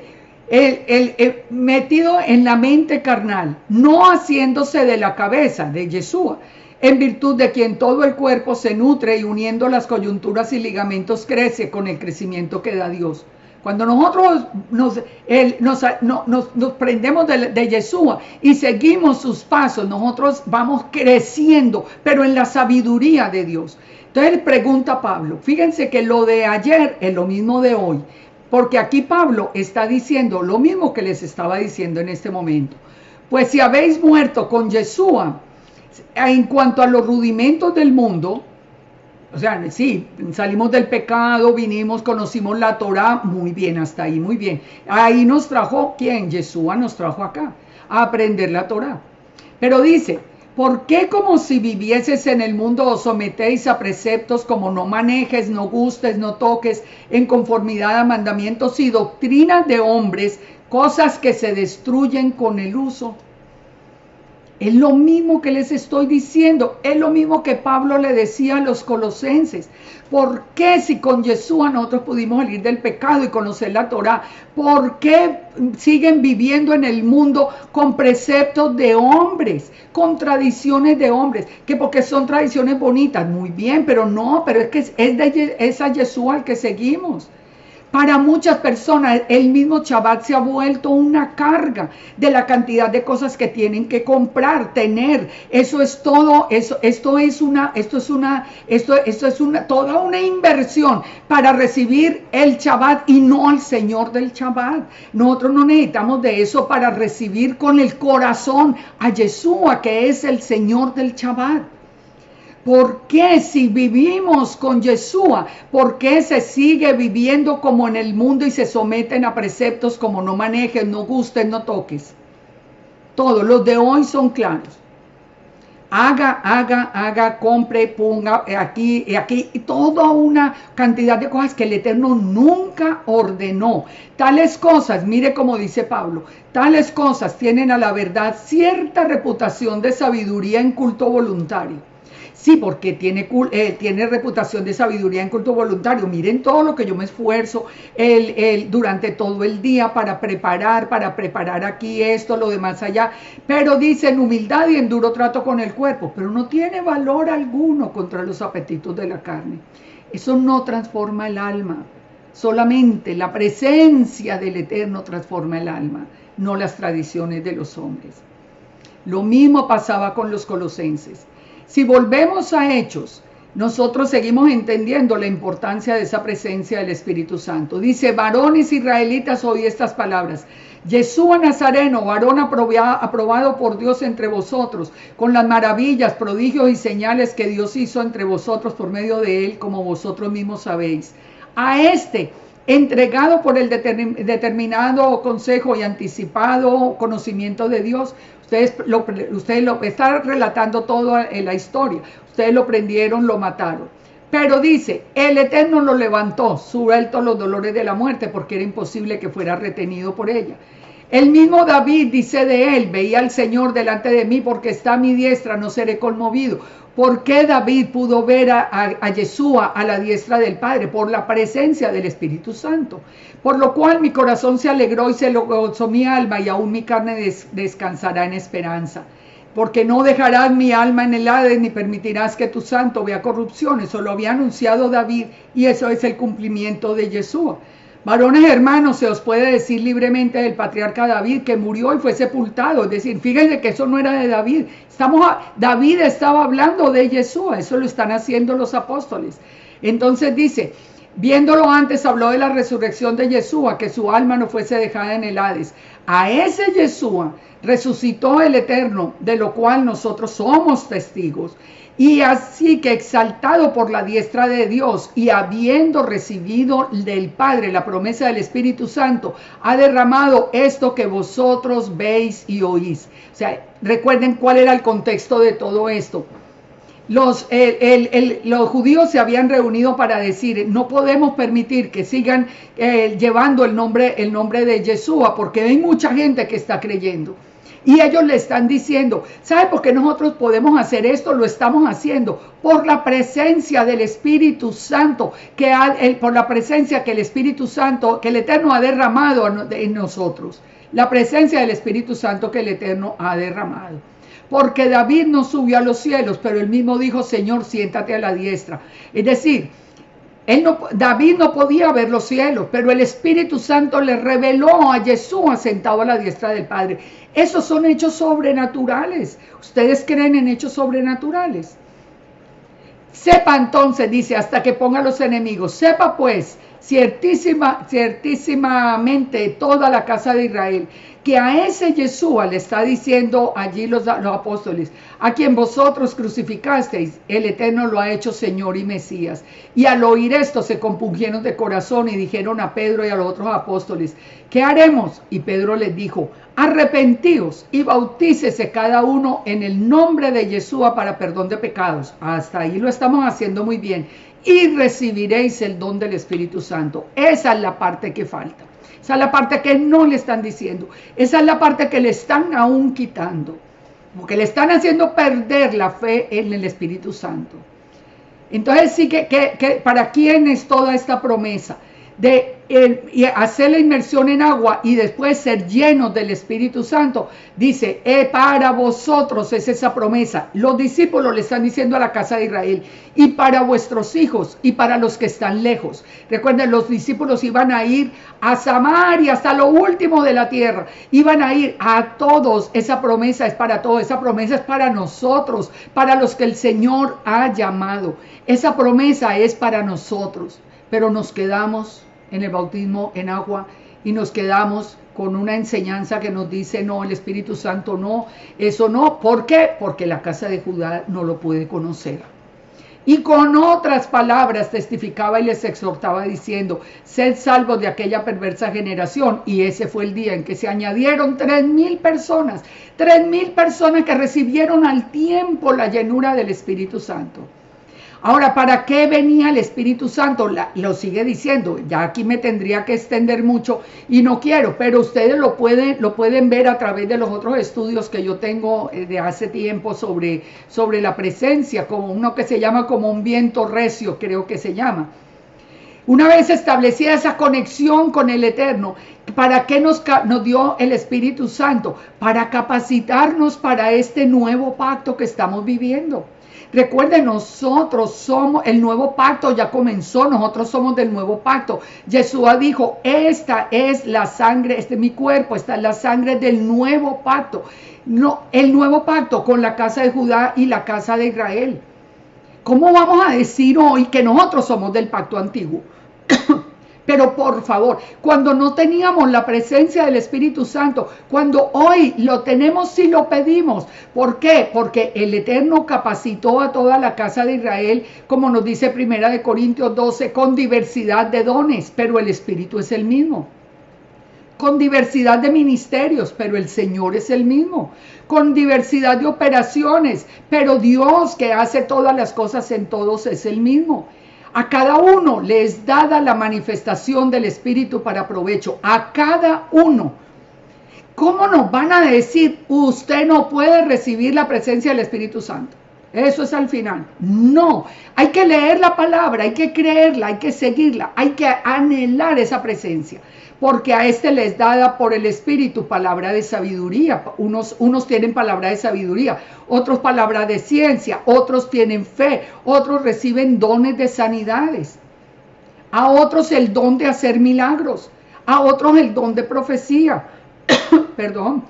metido en la mente carnal, no haciéndose de la cabeza, de Yeshua, en virtud de quien todo el cuerpo se nutre y uniendo las coyunturas y ligamentos crece con el crecimiento que da Dios. Cuando nosotros nos prendemos de Yeshua y seguimos sus pasos, nosotros vamos creciendo, pero en la sabiduría de Dios. Entonces pregunta Pablo, fíjense que lo de ayer es lo mismo de hoy, porque aquí Pablo está diciendo lo mismo que les estaba diciendo en este momento. Pues si habéis muerto con Yeshua, en cuanto a los rudimentos del mundo, o sea, sí, salimos del pecado, vinimos, conocimos la Torá, muy bien, hasta ahí, muy bien. Ahí nos trajo, ¿quién? Yeshua nos trajo acá, a aprender la Torá. Pero dice, ¿por qué como si vivieses en el mundo os sometéis a preceptos como no manejes, no gustes, no toques, en conformidad a mandamientos y doctrinas de hombres, cosas que se destruyen con el uso? Es lo mismo que les estoy diciendo, es lo mismo que Pablo le decía a los colosenses. ¿Por qué si con Yeshua nosotros pudimos salir del pecado y conocer la Torá? ¿Por qué siguen viviendo en el mundo con preceptos de hombres, con tradiciones de hombres? Que porque son tradiciones bonitas, muy bien, pero es que es a Yeshua al que seguimos. Para muchas personas, el mismo Shabbat se ha vuelto una carga de la cantidad de cosas que tienen que comprar, tener. Eso es todo, esto es toda una inversión para recibir el Shabbat y no al Señor del Shabbat. Nosotros no necesitamos de eso para recibir con el corazón a Yeshua, que es el Señor del Shabbat. ¿Por qué si vivimos con Yeshua, por qué se sigue viviendo como en el mundo y se someten a preceptos como no manejes, no gustes, no toques? Todos los de hoy son claros. Haga, compre, ponga aquí, y toda una cantidad de cosas que el Eterno nunca ordenó. Tales cosas, mire como dice Pablo, tales cosas tienen a la verdad cierta reputación de sabiduría en culto voluntario. Sí, porque tiene reputación de sabiduría en culto voluntario. Miren todo lo que yo me esfuerzo durante todo el día para preparar aquí esto, lo demás allá. Pero dicen humildad y en duro trato con el cuerpo, pero no tiene valor alguno contra los apetitos de la carne. Eso no transforma el alma. Solamente la presencia del Eterno transforma el alma, no las tradiciones de los hombres. Lo mismo pasaba con los colosenses. Si volvemos a Hechos, nosotros seguimos entendiendo la importancia de esa presencia del Espíritu Santo. Dice, varones israelitas, oí estas palabras. Yeshua Nazareno, varón aprobado por Dios entre vosotros, con las maravillas, prodigios y señales que Dios hizo entre vosotros por medio de él, como vosotros mismos sabéis. A entregado por el determinado consejo y anticipado conocimiento de Dios. Ustedes lo están relatando toda la historia. Ustedes lo prendieron, lo mataron. Pero dice, el Eterno lo levantó, suelto los dolores de la muerte, porque era imposible que fuera retenido por ella. El mismo David dice de él, veía al Señor delante de mí, porque está a mi diestra, no seré conmovido. ¿Por qué David pudo ver a Yeshua a la diestra del Padre? Por la presencia del Espíritu Santo. Por lo cual mi corazón se alegró y se gozó mi alma, y aún mi carne descansará en esperanza. porque no dejarás mi alma en el Hades, ni permitirás que tu santo vea corrupción. Eso lo había anunciado David, y eso es el cumplimiento de Yeshua. Varones hermanos, se os puede decir libremente del patriarca David, que murió y fue sepultado. Es decir, fíjense que eso no era de David. David estaba hablando de Yeshua, eso lo están haciendo los apóstoles. Entonces dice, viéndolo antes, habló de la resurrección de Yeshua, que su alma no fuese dejada en el Hades. A ese Yeshua resucitó el Eterno, de lo cual nosotros somos testigos. Y así que, exaltado por la diestra de Dios y habiendo recibido del Padre la promesa del Espíritu Santo, ha derramado esto que vosotros veis y oís. O sea, recuerden cuál era el contexto de todo esto. Los judíos se habían reunido para decir, no podemos permitir que sigan llevando el nombre de Yeshua, porque hay mucha gente que está creyendo. Y ellos le están diciendo, ¿sabe por qué nosotros podemos hacer esto? Lo estamos haciendo por la presencia del Espíritu Santo, por la presencia que el Espíritu Santo, que el Eterno ha derramado en nosotros. La presencia del Espíritu Santo que el Eterno ha derramado. Porque David no subió a los cielos, pero él mismo dijo, Señor, siéntate a la diestra. Es decir, David no podía ver los cielos, pero el Espíritu Santo le reveló a Yeshua sentado a la diestra del Padre. Esos son hechos sobrenaturales. ¿Ustedes creen en hechos sobrenaturales? Sepa entonces, dice, hasta que ponga a los enemigos. Sepa pues, ciertísimamente toda la casa de Israel, que a ese Yeshua le está diciendo allí los apóstoles, a quien vosotros crucificasteis, el Eterno lo ha hecho Señor y Mesías. Y al oír esto se compungieron de corazón y dijeron a Pedro y a los otros apóstoles, ¿qué haremos? Y Pedro les dijo, arrepentíos y bautícese cada uno en el nombre de Yeshua para perdón de pecados. Hasta ahí lo estamos haciendo muy bien. Y recibiréis el don del Espíritu Santo. Esa es la parte que falta. Esa es la parte que no le están diciendo. Esa es la parte que le están aún quitando. Porque le están haciendo perder la fe en el Espíritu Santo. Entonces sí que ¿para quién es toda esta promesa? De hacer la inmersión en agua y después ser llenos del Espíritu Santo. Dice, para vosotros es esa promesa. Los discípulos le están diciendo a la casa de Israel, y para vuestros hijos y para los que están lejos. Recuerden, los discípulos iban a ir a Samaria, hasta lo último de la tierra. Iban a ir a todos. Esa promesa es para todos. Esa promesa es para nosotros, para los que el Señor ha llamado. Esa promesa es para nosotros. Pero nos quedamos en el bautismo en agua y nos quedamos con una enseñanza que nos dice, no, el Espíritu Santo no, eso no. ¿Por qué? Porque la casa de Judá no lo puede conocer. Y con otras palabras testificaba y les exhortaba diciendo, sed salvos de aquella perversa generación. Y ese fue el día en que se añadieron 3,000 personas, 3,000 personas que recibieron al tiempo la llenura del Espíritu Santo. Ahora, ¿para qué venía el Espíritu Santo? Lo sigue diciendo, ya aquí me tendría que extender mucho y no quiero, pero ustedes lo pueden ver a través de los otros estudios que yo tengo de hace tiempo sobre la presencia, como uno que se llama como un viento recio, creo que se llama. Una vez establecida esa conexión con el Eterno, ¿para qué nos dio el Espíritu Santo? Para capacitarnos para este nuevo pacto que estamos viviendo. Recuerden, nosotros somos, el nuevo pacto ya comenzó, nosotros somos del nuevo pacto. Yeshua dijo, esta es la sangre, este es mi cuerpo, esta es la sangre del nuevo pacto. No, el nuevo pacto con la casa de Judá y la casa de Israel. ¿Cómo vamos a decir hoy que nosotros somos del pacto antiguo? Pero por favor, cuando no teníamos la presencia del Espíritu Santo, cuando hoy lo tenemos si lo pedimos. ¿Por qué? Porque el Eterno capacitó a toda la casa de Israel, como nos dice 1 Corintios 12, con diversidad de dones, pero el Espíritu es el mismo. Con diversidad de ministerios, pero el Señor es el mismo. Con diversidad de operaciones, pero Dios que hace todas las cosas en todos es el mismo. A cada uno le es dada la manifestación del Espíritu para provecho. A cada uno. ¿Cómo nos van a decir, usted no puede recibir la presencia del Espíritu Santo? Eso es al final. No, hay que leer la palabra, hay que creerla, hay que seguirla, hay que anhelar esa presencia. porque a este les dada por el Espíritu palabra de sabiduría. Unos tienen palabra de sabiduría, otros palabra de ciencia, otros tienen fe, otros reciben dones de sanidades, a otros el don de hacer milagros, a otros el don de profecía, perdón,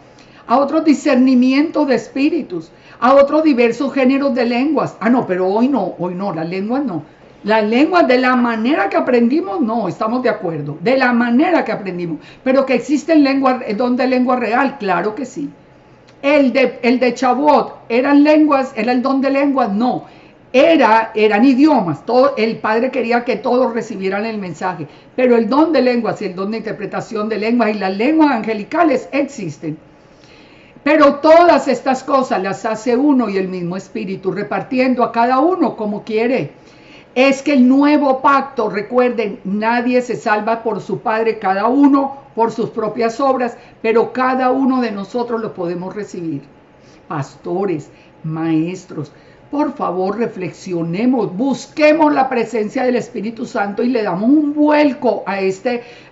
a otros discernimiento de espíritus, a otros diversos géneros de lenguas. No, pero hoy no, las lenguas no. Las lenguas de la manera que aprendimos, no, estamos de acuerdo, de la manera que aprendimos, pero que existen lenguas, don de lengua real, claro que sí. El de Chabot, ¿eran lenguas, era el don de lenguas? No, eran idiomas. El Padre quería que todos recibieran el mensaje, pero el don de lenguas y el don de interpretación de lenguas y las lenguas angelicales existen. Pero todas estas cosas las hace uno y el mismo Espíritu, repartiendo a cada uno como quiere. Es que el nuevo pacto, recuerden, nadie se salva por su Padre, cada uno por sus propias obras, pero cada uno de nosotros lo podemos recibir. Pastores, maestros, por favor reflexionemos, busquemos la presencia del Espíritu Santo y le damos un vuelco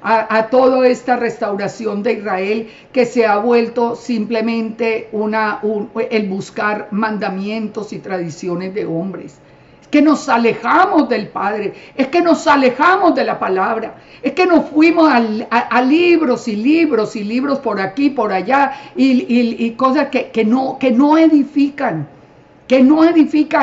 a toda esta restauración de Israel que se ha vuelto simplemente el buscar mandamientos y tradiciones de hombres. Que nos alejamos del Padre, es que nos alejamos de la palabra, es que nos fuimos a libros y libros y libros por aquí, por allá, y cosas que no edifican,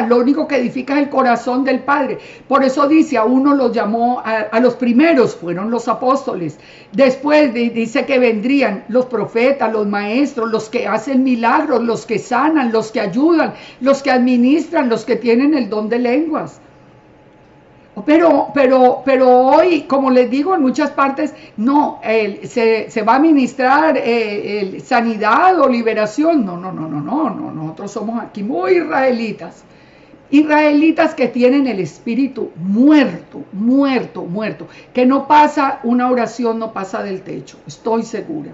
lo único que edifica es el corazón del Padre. Por eso dice, a uno los llamó, a los primeros fueron los apóstoles, después dice que vendrían los profetas, los maestros, los que hacen milagros, los que sanan, los que ayudan, los que administran, los que tienen el don de lenguas. Pero hoy, como les digo, en muchas partes, no, se va a ministrar sanidad o liberación. No, nosotros somos aquí muy israelitas que tienen el espíritu muerto, que no pasa, una oración no pasa del techo, estoy segura.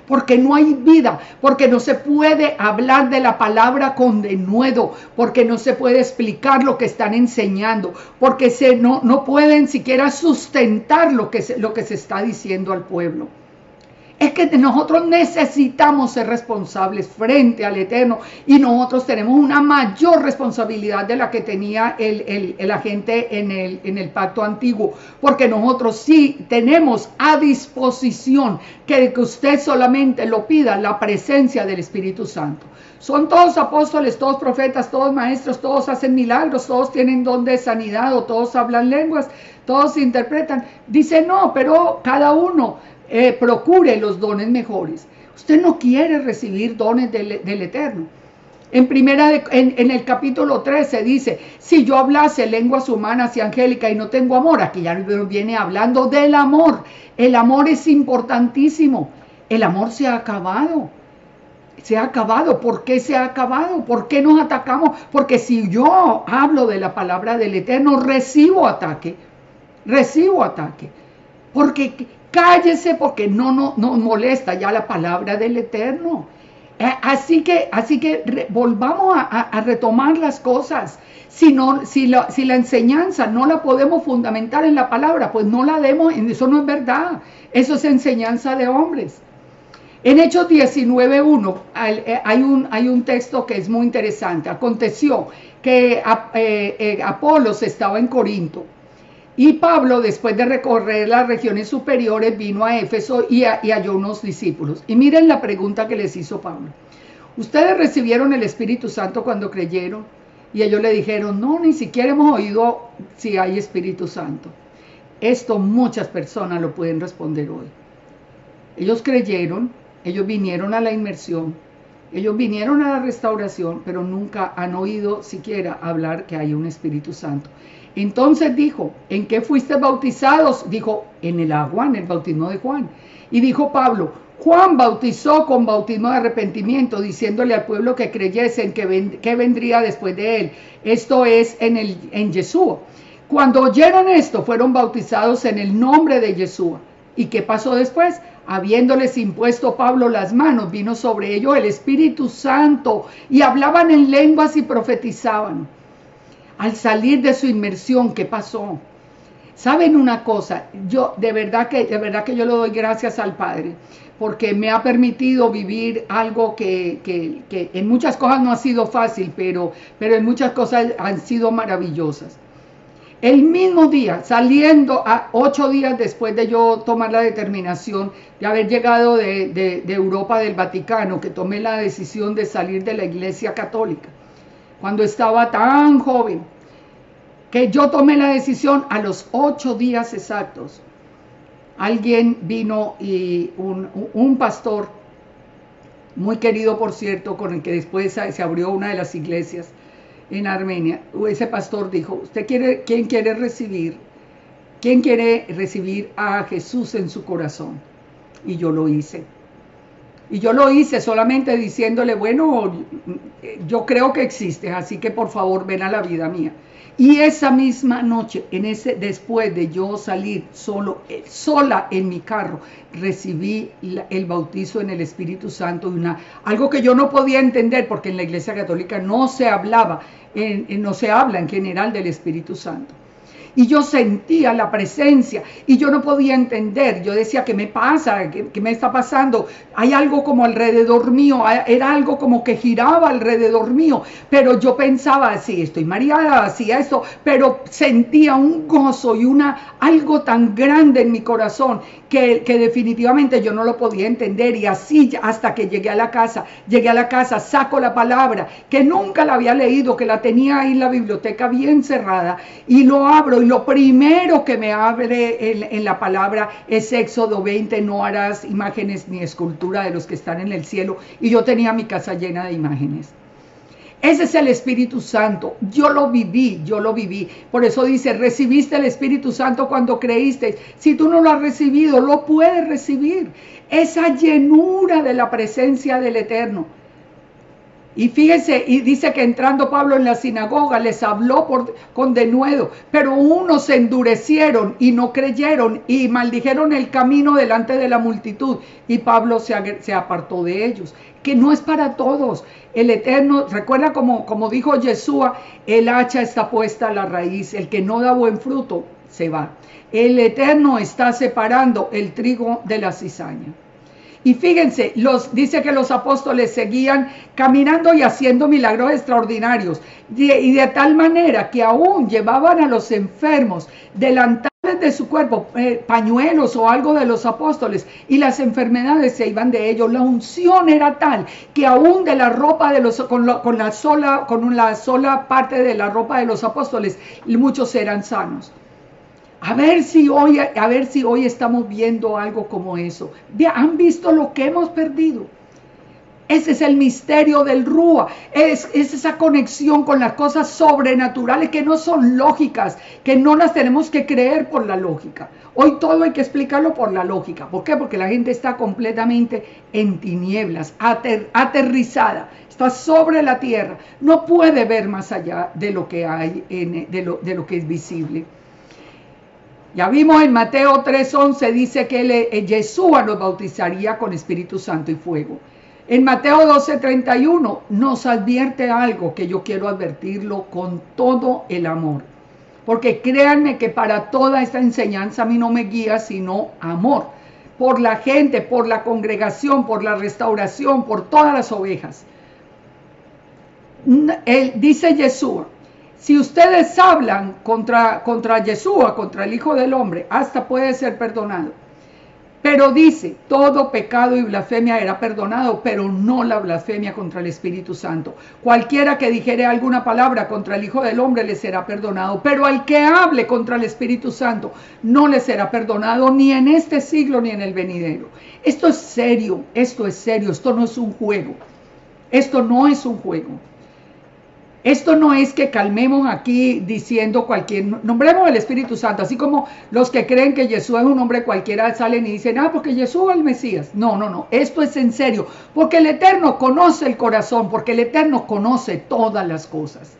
Porque no hay vida, porque no se puede hablar de la palabra con denuedo, porque no se puede explicar lo que están enseñando, porque no pueden siquiera sustentar lo que se está diciendo al pueblo. Es que nosotros necesitamos ser responsables frente al Eterno y nosotros tenemos una mayor responsabilidad de la que tenía la gente en el pacto antiguo, porque nosotros sí tenemos a disposición que usted solamente lo pida, la presencia del Espíritu Santo. Son todos apóstoles, todos profetas, todos maestros, todos hacen milagros, todos tienen don de sanidad o todos hablan lenguas, todos interpretan. Dice no, pero cada uno procure los dones mejores. Usted no quiere recibir dones del Eterno. En el capítulo 13 dice, si yo hablase lenguas humanas y angélicas y no tengo amor, aquí ya viene hablando del amor. El amor es importantísimo. El amor se ha acabado. Se ha acabado. ¿Por qué se ha acabado? ¿Por qué nos atacamos? Porque si yo hablo de la palabra del Eterno, recibo ataque. Porque cállese, porque no molesta ya la palabra del Eterno. Así que volvamos a retomar las cosas. Si la enseñanza no la podemos fundamentar en la palabra, pues no la demos. Eso no es verdad. Eso es enseñanza de hombres. En Hechos 19:1 hay un texto que es muy interesante. Aconteció que Apolos estaba en Corinto. Y Pablo, después de recorrer las regiones superiores, vino a Éfeso y halló unos discípulos. Y miren la pregunta que les hizo Pablo. ¿Ustedes recibieron el Espíritu Santo cuando creyeron? Y ellos le dijeron, no, ni siquiera hemos oído si hay Espíritu Santo. Esto muchas personas lo pueden responder hoy. Ellos creyeron, ellos vinieron a la inmersión, ellos vinieron a la restauración, pero nunca han oído siquiera hablar que hay un Espíritu Santo. Entonces dijo, ¿en qué fuiste bautizados? Dijo, en el agua, en el bautismo de Juan. Y dijo Pablo, Juan bautizó con bautismo de arrepentimiento, diciéndole al pueblo que creyesen que vendría después de él. Esto es en Yeshua. Cuando oyeron esto, fueron bautizados en el nombre de Yeshua. ¿Y qué pasó después? Habiéndoles impuesto Pablo las manos, vino sobre ellos el Espíritu Santo y hablaban en lenguas y profetizaban. Al salir de su inmersión, ¿qué pasó? ¿Saben una cosa? Yo de verdad que yo le doy gracias al Padre, porque me ha permitido vivir algo que en muchas cosas no ha sido fácil, pero en muchas cosas han sido maravillosas. El mismo día, saliendo a 8 días después de yo tomar la determinación de haber llegado de Europa, del Vaticano, que tomé la decisión de salir de la Iglesia Católica, cuando estaba tan joven, que yo tomé la decisión, a los 8 días exactos, alguien vino y un pastor, muy querido por cierto, con el que después se abrió una de las iglesias en Armenia, ese pastor dijo, ¿quién quiere recibir a Jesús en su corazón? Y yo lo hice. Y yo lo hice solamente diciéndole, bueno, yo creo que existes, así que por favor ven a la vida mía. Y esa misma noche, después de yo salir sola en mi carro, recibí el bautizo en el Espíritu Santo, algo que yo no podía entender, porque en la Iglesia Católica no se habla en general del Espíritu Santo. Y yo sentía la presencia y yo no podía entender. Yo decía, ¿qué me pasa? ¿Qué me está pasando? Hay algo como alrededor mío, era algo como que giraba alrededor mío, pero yo pensaba, sí, estoy mareada, así esto, pero sentía un gozo y algo tan grande en mi corazón que definitivamente yo no lo podía entender. Y así hasta que llegué a la casa, saco la palabra, que nunca la había leído, que la tenía ahí en la biblioteca bien cerrada, y lo abro, y lo primero que me abre en la palabra es Éxodo 20, no harás imágenes ni escultura de los que están en el cielo, y yo tenía mi casa llena de imágenes. Ese es el Espíritu Santo. Yo lo viví. Por eso dice, recibiste el Espíritu Santo cuando creíste. Si tú no lo has recibido, lo puedes recibir. Esa llenura de la presencia del Eterno. Y fíjense, y dice que entrando Pablo en la sinagoga les habló con denuedo, pero unos se endurecieron y no creyeron y maldijeron el camino delante de la multitud, y Pablo se apartó de ellos. Que no es para todos. El Eterno, recuerda como dijo Yeshua, el hacha está puesta a la raíz, el que no da buen fruto se va. El Eterno está separando el trigo de la cizaña. Y fíjense, dice que los apóstoles seguían caminando y haciendo milagros extraordinarios, y de tal manera que aún llevaban a los enfermos delantales de su cuerpo, pañuelos o algo de los apóstoles, y las enfermedades se iban de ellos. La unción era tal que aún de la ropa de con la sola parte de la ropa de los apóstoles, muchos eran sanos. A ver si hoy estamos viendo algo como eso. ¿Han visto lo que hemos perdido? Ese es el misterio del Rúa. Es esa conexión con las cosas sobrenaturales que no son lógicas, que no las tenemos que creer por la lógica. Hoy todo hay que explicarlo por la lógica. ¿Por qué? Porque la gente está completamente en tinieblas, aterrizada. Está sobre la tierra. No puede ver más allá de lo que hay, de lo que es visible. Ya vimos en Mateo 3:11, dice que Yeshua nos bautizaría con Espíritu Santo y fuego. En Mateo 12:31 nos advierte algo que yo quiero advertirlo con todo el amor. Porque créanme que para toda esta enseñanza a mí no me guía sino amor. Por la gente, por la congregación, por la restauración, por todas las ovejas. Dice Yeshua, si ustedes hablan contra Yeshua, contra el Hijo del Hombre, hasta puede ser perdonado. Pero dice, todo pecado y blasfemia era perdonado, pero no la blasfemia contra el Espíritu Santo. Cualquiera que dijere alguna palabra contra el Hijo del Hombre le será perdonado, pero al que hable contra el Espíritu Santo no le será perdonado ni en este siglo ni en el venidero. Esto es serio, esto no es un juego. Esto no es un juego. Esto no es que calmemos aquí diciendo nombremos el Espíritu Santo, así como los que creen que Jesús es un hombre cualquiera salen y dicen, porque Jesús es el Mesías. No, esto es en serio, porque el Eterno conoce el corazón, porque el Eterno conoce todas las cosas.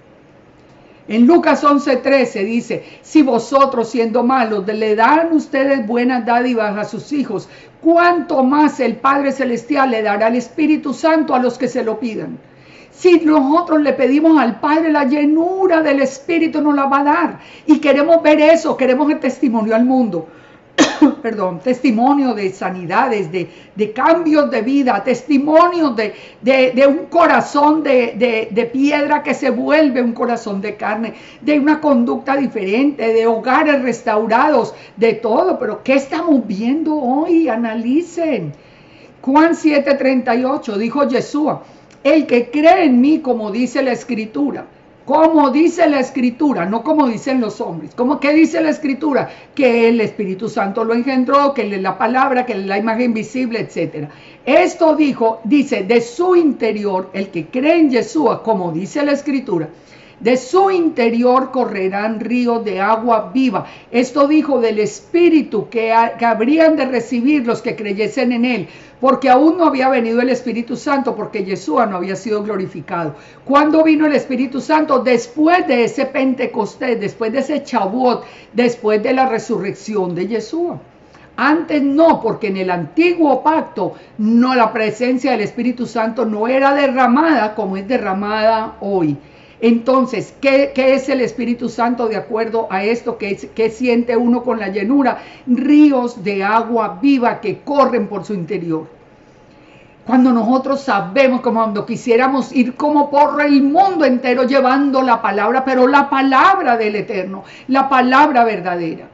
En Lucas 11:13 dice, si vosotros siendo malos le dan ustedes buenas dádivas a sus hijos, ¿cuánto más el Padre Celestial le dará el Espíritu Santo a los que se lo pidan? Si nosotros le pedimos al Padre la llenura del Espíritu, nos la va a dar. Y queremos ver eso, queremos el testimonio al mundo. Perdón, testimonio de sanidades, de cambios de vida, testimonio de un corazón de piedra que se vuelve un corazón de carne, de una conducta diferente, de hogares restaurados, de todo. Pero ¿qué estamos viendo hoy? Analicen. Juan 7:38 dijo Yeshua: el que cree en mí, como dice la Escritura, como dice la Escritura, no como dicen los hombres. ¿Qué dice la Escritura? Que el Espíritu Santo lo engendró, que es la palabra, que es la imagen visible, etc. Esto dice, de su interior, el que cree en Yeshua, como dice la Escritura, de su interior correrán ríos de agua viva. Esto dijo del Espíritu que habrían de recibir los que creyesen en él, porque aún no había venido el Espíritu Santo, porque Yeshua no había sido glorificado. ¿Cuándo vino el Espíritu Santo? Después de ese Pentecostés, después de ese Shavuot, después de la resurrección de Yeshua. Antes no, porque en el antiguo pacto no, la presencia del Espíritu Santo no era derramada como es derramada hoy. Entonces, ¿qué es el Espíritu Santo de acuerdo a esto? ¿Qué siente uno con la llenura? Ríos de agua viva que corren por su interior. Cuando nosotros sabemos, como cuando quisiéramos ir como por el mundo entero llevando la palabra, pero la palabra del Eterno, la palabra verdadera.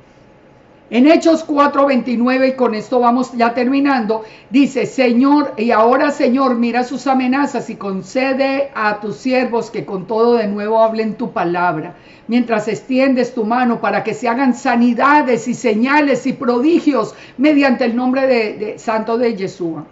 En Hechos 4:29, y con esto vamos ya terminando, dice: Señor, y ahora Señor, mira sus amenazas y concede a tus siervos que con todo de nuevo hablen tu palabra, mientras extiendes tu mano para que se hagan sanidades y señales y prodigios mediante el nombre santo de Yeshua.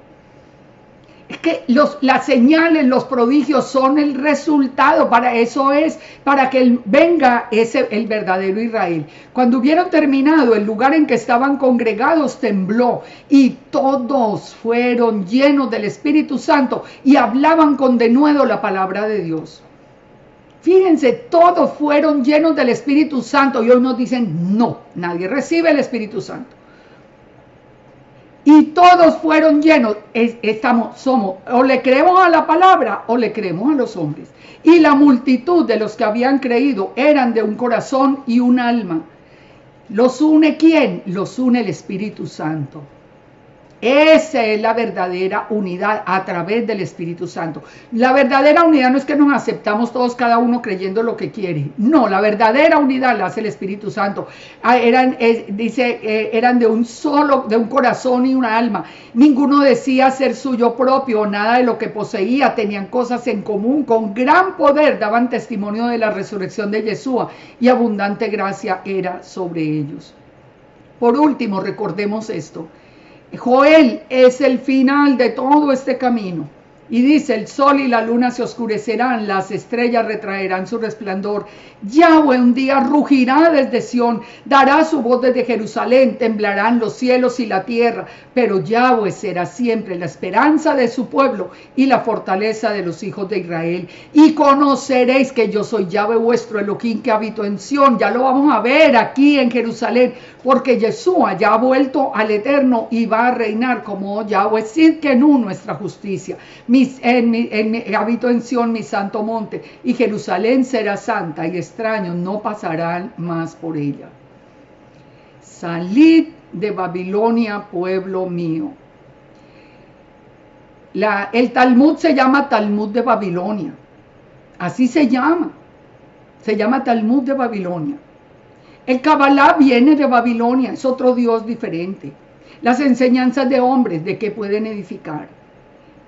Es que las señales, los prodigios son el resultado, para eso es, para que venga el verdadero Israel. Cuando hubieron terminado, el lugar en que estaban congregados tembló y todos fueron llenos del Espíritu Santo y hablaban con denuedo la palabra de Dios. Fíjense, todos fueron llenos del Espíritu Santo y hoy nos dicen, no, nadie recibe el Espíritu Santo. Y todos fueron llenos, somos, o le creemos a la palabra o le creemos a los hombres. Y la multitud de los que habían creído eran de un corazón y un alma. ¿Los une quién? Los une el Espíritu Santo. Esa es la verdadera unidad a través del Espíritu Santo. La verdadera unidad no es que nos aceptamos todos cada uno creyendo lo que quiere. No, la verdadera unidad la hace el Espíritu Santo. Eran de un corazón y una alma. Ninguno decía ser suyo propio, nada de lo que poseía. Tenían cosas en común. Con gran poder daban testimonio de la resurrección de Yeshua y abundante gracia era sobre ellos. Por último, recordemos esto. Joel es el final de todo este camino. Y dice: el sol y la luna se oscurecerán, las estrellas retraerán su resplandor. Yahweh un día rugirá desde Sión, dará su voz desde Jerusalén, temblarán los cielos y la tierra. Pero Yahweh será siempre la esperanza de su pueblo y la fortaleza de los hijos de Israel. Y conoceréis que yo soy Yahweh vuestro Elohim, que habito en Sión. Ya lo vamos a ver aquí en Jerusalén, porque Yeshua ya ha vuelto al Eterno y va a reinar como Yahweh Sidkenu, nuestra justicia. Habito en Sión, mi santo monte, y Jerusalén será santa, y extraños no pasarán más por ella. Salid de Babilonia, pueblo mío. El Talmud se llama Talmud de Babilonia. Así se llama Talmud de Babilonia. El Kabbalah viene de Babilonia, es otro Dios diferente. Las enseñanzas de hombres, ¿de qué pueden edificar?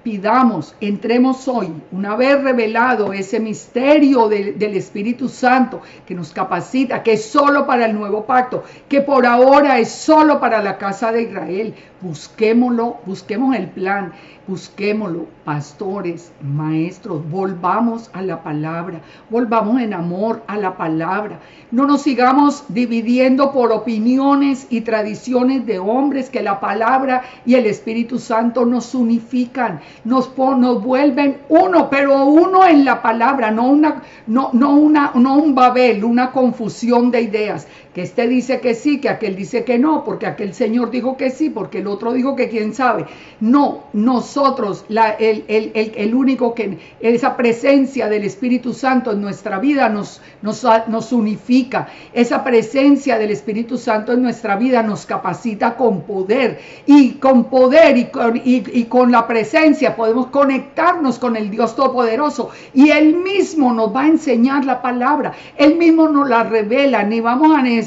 Pidamos, entremos hoy, una vez revelado ese misterio del Espíritu Santo que nos capacita, que es solo para el nuevo pacto, que por ahora es solo para la casa de Israel. Busquémoslo, busquemos el plan, busquémoslo, pastores, maestros, volvamos a la palabra, volvamos en amor a la palabra. No nos sigamos dividiendo por opiniones y tradiciones de hombres, que la palabra y el Espíritu Santo nos unifican. nos vuelven uno, pero uno en la palabra, no un babel, una confusión de ideas, que este dice que sí, que aquel dice que no, porque aquel señor dijo que sí, porque el otro dijo que quién sabe. No, nosotros, el único que, esa presencia del Espíritu Santo en nuestra vida nos unifica, esa presencia del Espíritu Santo en nuestra vida nos capacita con poder, y con la presencia podemos conectarnos con el Dios Todopoderoso, y Él mismo nos va a enseñar la palabra, Él mismo nos la revela, ni vamos a necesitar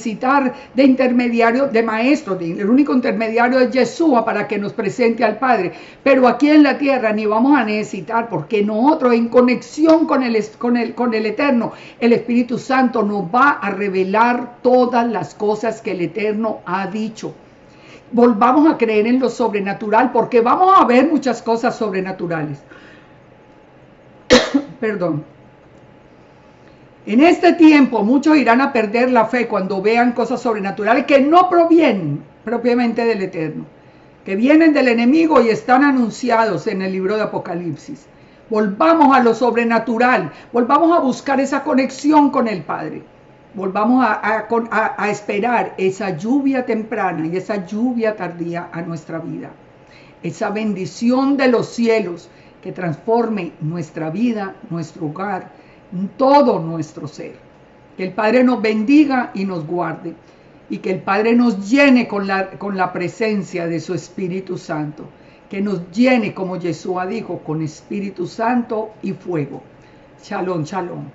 de intermediario, de maestro. El único intermediario es Yeshua para que nos presente al Padre, pero aquí en la tierra ni vamos a necesitar, porque nosotros en conexión con el Eterno, el Espíritu Santo nos va a revelar todas las cosas que el Eterno ha dicho. Volvamos a creer en lo sobrenatural, porque vamos a ver muchas cosas sobrenaturales. Perdón. En este tiempo muchos irán a perder la fe cuando vean cosas sobrenaturales que no provienen propiamente del Eterno, que vienen del enemigo y están anunciados en el libro de Apocalipsis. Volvamos a lo sobrenatural, volvamos a buscar esa conexión con el Padre, volvamos a esperar esa lluvia temprana y esa lluvia tardía a nuestra vida, esa bendición de los cielos que transforme nuestra vida, nuestro hogar, todo nuestro ser. Que el Padre nos bendiga y nos guarde, y que el Padre nos llene con la presencia de su Espíritu Santo, que nos llene, como Yeshua dijo, con Espíritu Santo y fuego. Shalom, shalom.